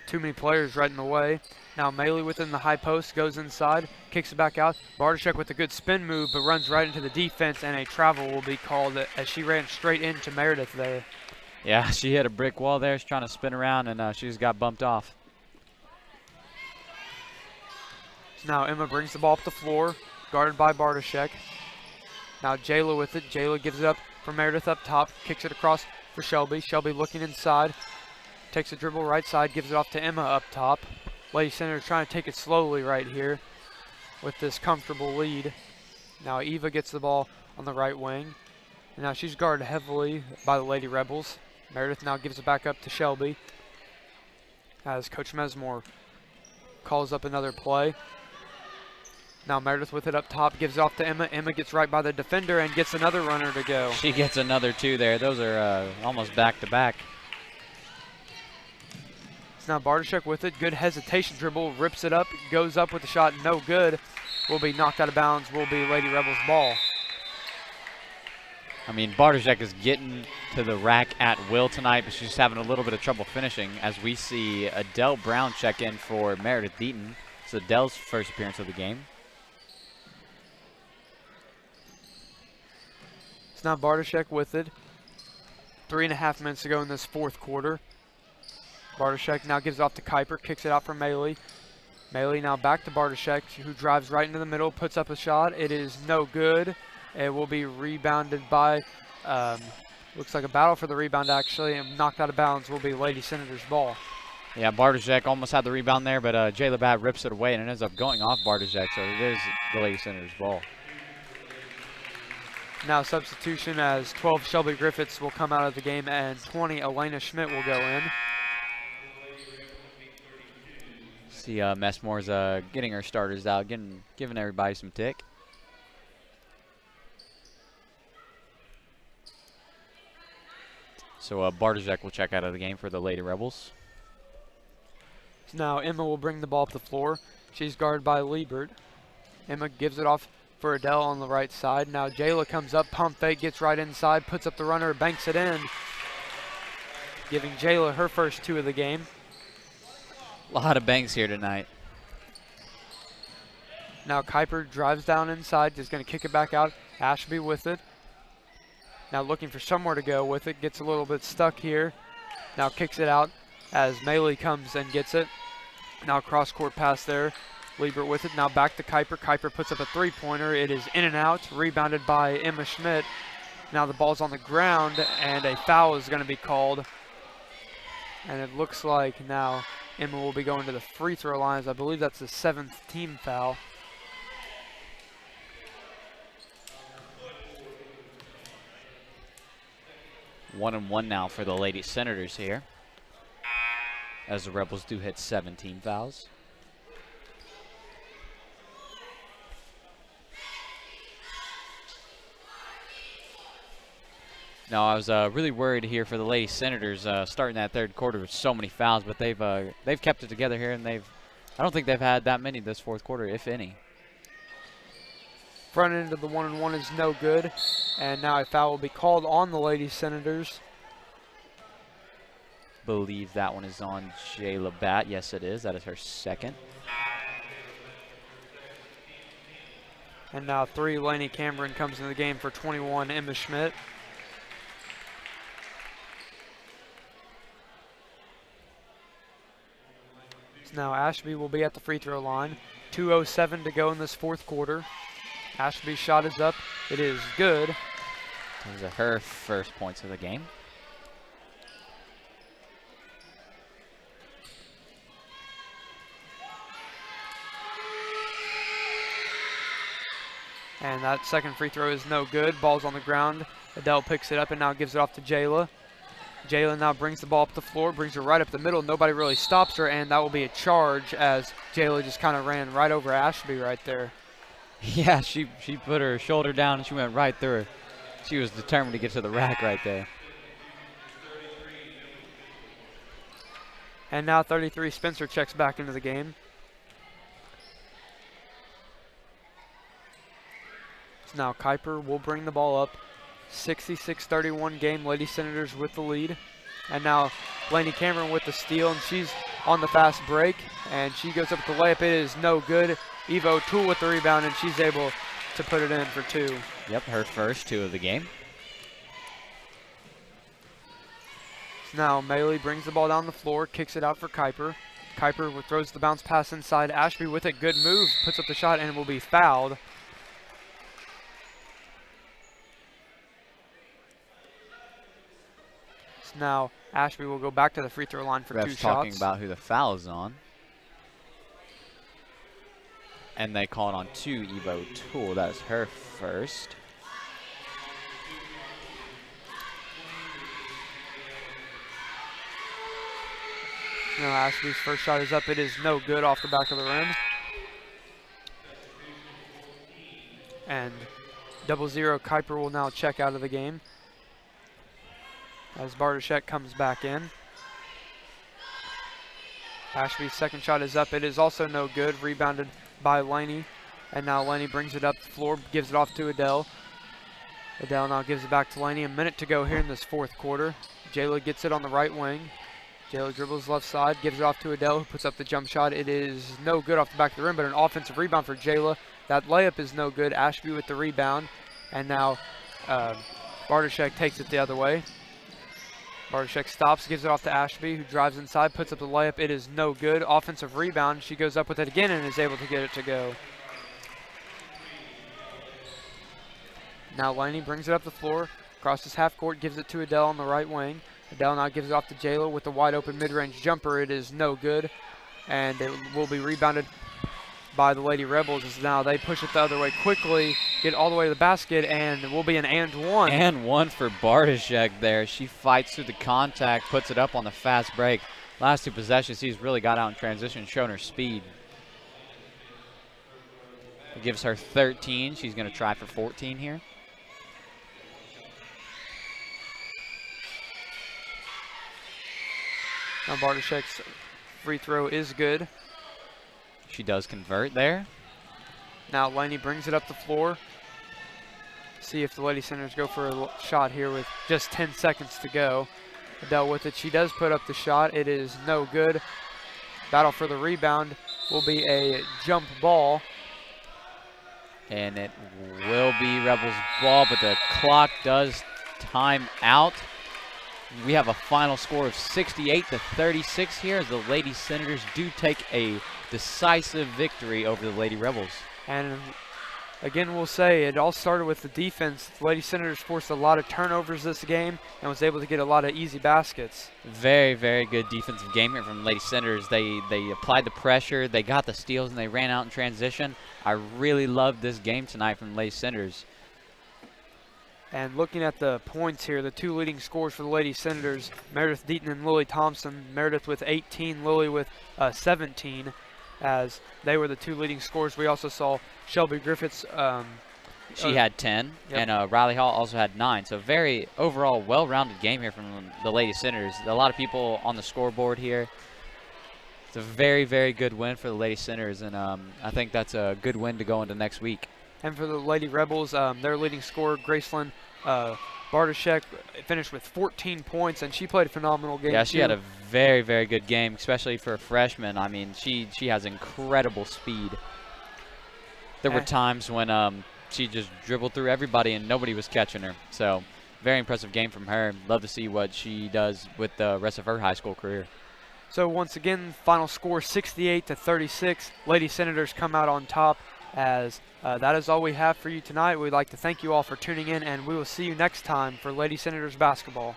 too many players right in the way. Now Maley within the high post, goes inside, kicks it back out. Bartoshek with a good spin move, but runs right into the defense, and a travel will be called as she ran straight into Meredith there. Yeah, she hit a brick wall there. She's trying to spin around, and she just got bumped off. So now Emma brings the ball up the floor, guarded by Bartoshek. Now Jayla with it. Jayla gives it up for Meredith up top, kicks it across for Shelby. Shelby looking inside, takes a dribble right side, gives it off to Emma up top. Lady Senator trying to take it slowly right here with this comfortable lead. Now Eva gets the ball on the right wing. And now she's guarded heavily by the Lady Rebels. Meredith now gives it back up to Shelby as Coach Mesmore calls up another play. Now Meredith with it up top, gives it off to Emma. Emma gets right by the defender and gets another runner to go. She gets another 2 there. Those are almost back-to-back. Now Bartoshek with it, good hesitation dribble, rips it up, goes up with the shot, no good. Will be knocked out of bounds, will be Lady Rebels ball. I mean, Bartoshek is getting to the rack at will tonight, but she's having a little bit of trouble finishing as we see Adele Brown check in for Meredith Deaton. It's Adele's first appearance of the game. It's now Bartoshek with it. 3.5 minutes to go in this fourth quarter. Bartoshek now gives it off to Kuiper, kicks it out for Maley. Maley now back to Bartoshek, who drives right into the middle, puts up a shot. It is no good. It will be rebounded by, looks like a battle for the rebound actually, and knocked out of bounds will be Lady Senator's ball. Yeah, Bartoshek almost had the rebound there, but Jayla Batt rips it away and it ends up going off Bartoshek, so it is the Lady Senator's ball. Now substitution as 12 Shelby Griffiths will come out of the game and 20 Elena Schmidt will go in. See Messmore's getting her starters out, giving everybody some tick. So Bartoshek will check out of the game for the Lady Rebels. Now Emma will bring the ball up the floor. She's guarded by Liebert. Emma gives it off for Adele on the right side. Now Jayla comes up, pump fake, gets right inside, puts up the runner, banks it in. Giving Jayla her first 2 of the game. A lot of banks here tonight. Now Kuiper drives down inside, just going to kick it back out. Ashby with it. Now looking for somewhere to go with it, gets a little bit stuck here. Now kicks it out as Maley comes and gets it. Now cross-court pass there. Liebert with it, now back to Kuiper. Kuiper puts up a 3-pointer. It is in and out, rebounded by Emma Schmidt. Now the ball's on the ground, and a foul is going to be called. And it looks like now Emma will be going to the free throw lines. I believe that's the 7th team foul. One and one now for the Lady Senators here, as the Rebels do hit 17 fouls. Now, I was really worried here for the Lady Senators starting that third quarter with so many fouls, but they've kept it together here, and I don't think they've had that many this fourth quarter, if any. Front end of the 1-and-1 is no good, and now a foul will be called on the Lady Senators. Believe that one is on Jayla Batt. Yes, it is. That is her second. And now 3, Lainey Cameron comes into the game for 21, Emma Schmidt. Now Ashby will be at the free throw line. 2:07 to go in this fourth quarter. Ashby's shot is up. It is good. Those are her first points of the game. And that second free throw is no good. Ball's on the ground. Adele picks it up and now gives it off to Jayla. Jayla now brings the ball up the floor, brings her right up the middle. Nobody really stops her, and that will be a charge as Jayla just kind of ran right over Ashby right there. Yeah, she put her shoulder down and she went right through her. She was determined to get to the rack right there. And now 33, Spencer checks back into the game. So now Kuiper will bring the ball up. 66-31 game, Lady Senators with the lead. And now Lainey Cameron with the steal, and she's on the fast break, and she goes up with the layup. It is no good. Eva O'Toole with the rebound, and she's able to put it in for 2. Yep, her first 2 of the game. So now Maley brings the ball down the floor, kicks it out for Kuiper. Kuiper throws the bounce pass inside. Ashby with a good move, puts up the shot, and will be fouled. So now Ashby will go back to the free throw line for 2 shots. Talking about who the foul is on. And they call it on 2, Eva O'Toole. That is her first. Now Ashby's first shot is up. It is no good off the back of the rim. And 0-0 Kuiper will now check out of the game as Bartoshek comes back in. Ashby's second shot is up. It is also no good. Rebounded by Laney. And now Laney brings it up the floor, gives it off to Adele. Adele now gives it back to Laney. A minute to go here in this fourth quarter. Jayla gets it on the right wing. Jayla dribbles left side, gives it off to Adele, who puts up the jump shot. It is no good off the back of the rim, but an offensive rebound for Jayla. That layup is no good. Ashby with the rebound. And now Bartoshek takes it the other way. Bartoshek stops, gives it off to Ashby, who drives inside, puts up the layup. It is no good. Offensive rebound. She goes up with it again and is able to get it to go. Now Laney brings it up the floor, crosses half court, gives it to Adele on the right wing. Adele now gives it off to Jayla with the wide open mid-range jumper. It is no good, and it will be rebounded by the Lady Rebels as now they push it the other way quickly, get all the way to the basket, and it will be an and one. And one for Bartoshek there. She fights through the contact, puts it up on the fast break. Last 2 possessions, she's really got out in transition, shown her speed. It gives her 13. She's going to try for 14 here. Now Bartoshek's free throw is good. She does convert there. Now Laney brings it up the floor. See if the Lady Senators go for a shot here with just 10 seconds to go. Adele with it. She does put up the shot. It is no good. Battle for the rebound will be a jump ball. And it will be Rebels ball, but the clock does time out. We have a final score of 68-36 here as the Lady Senators do take a decisive victory over the Lady Rebels. And again, we'll say it all started with the defense. The Lady Senators forced a lot of turnovers this game and was able to get a lot of easy baskets. Very, very good defensive game here from the Lady Senators. They applied the pressure, they got the steals, and they ran out in transition. I really loved this game tonight from the Lady Senators. And looking at the points here, the 2 leading scorers for the Lady Senators, Meredith Deaton and Lily Thompson. Meredith with 18, Lily with 17, as they were the 2 leading scorers. We also saw Shelby Griffiths. She had 10, yep. And Riley Hall also had 9. So very overall well-rounded game here from the Lady Senators. A lot of people on the scoreboard here. It's a very, very good win for the Lady Senators, and I think that's a good win to go into next week. And for the Lady Rebels, their leading scorer, Gracelyn Bartoshek, finished with 14 points, and she played a phenomenal game. Yeah, she had a very, very good game, especially for a freshman. I mean, she has incredible speed. There were times when she just dribbled through everybody and nobody was catching her. So, very impressive game from her. Love to see what she does with the rest of her high school career. So once again, final score 68-36. Lady Senators come out on top As that is all we have for you tonight. We'd like to thank you all for tuning in, and we will see you next time for Lady Senators basketball.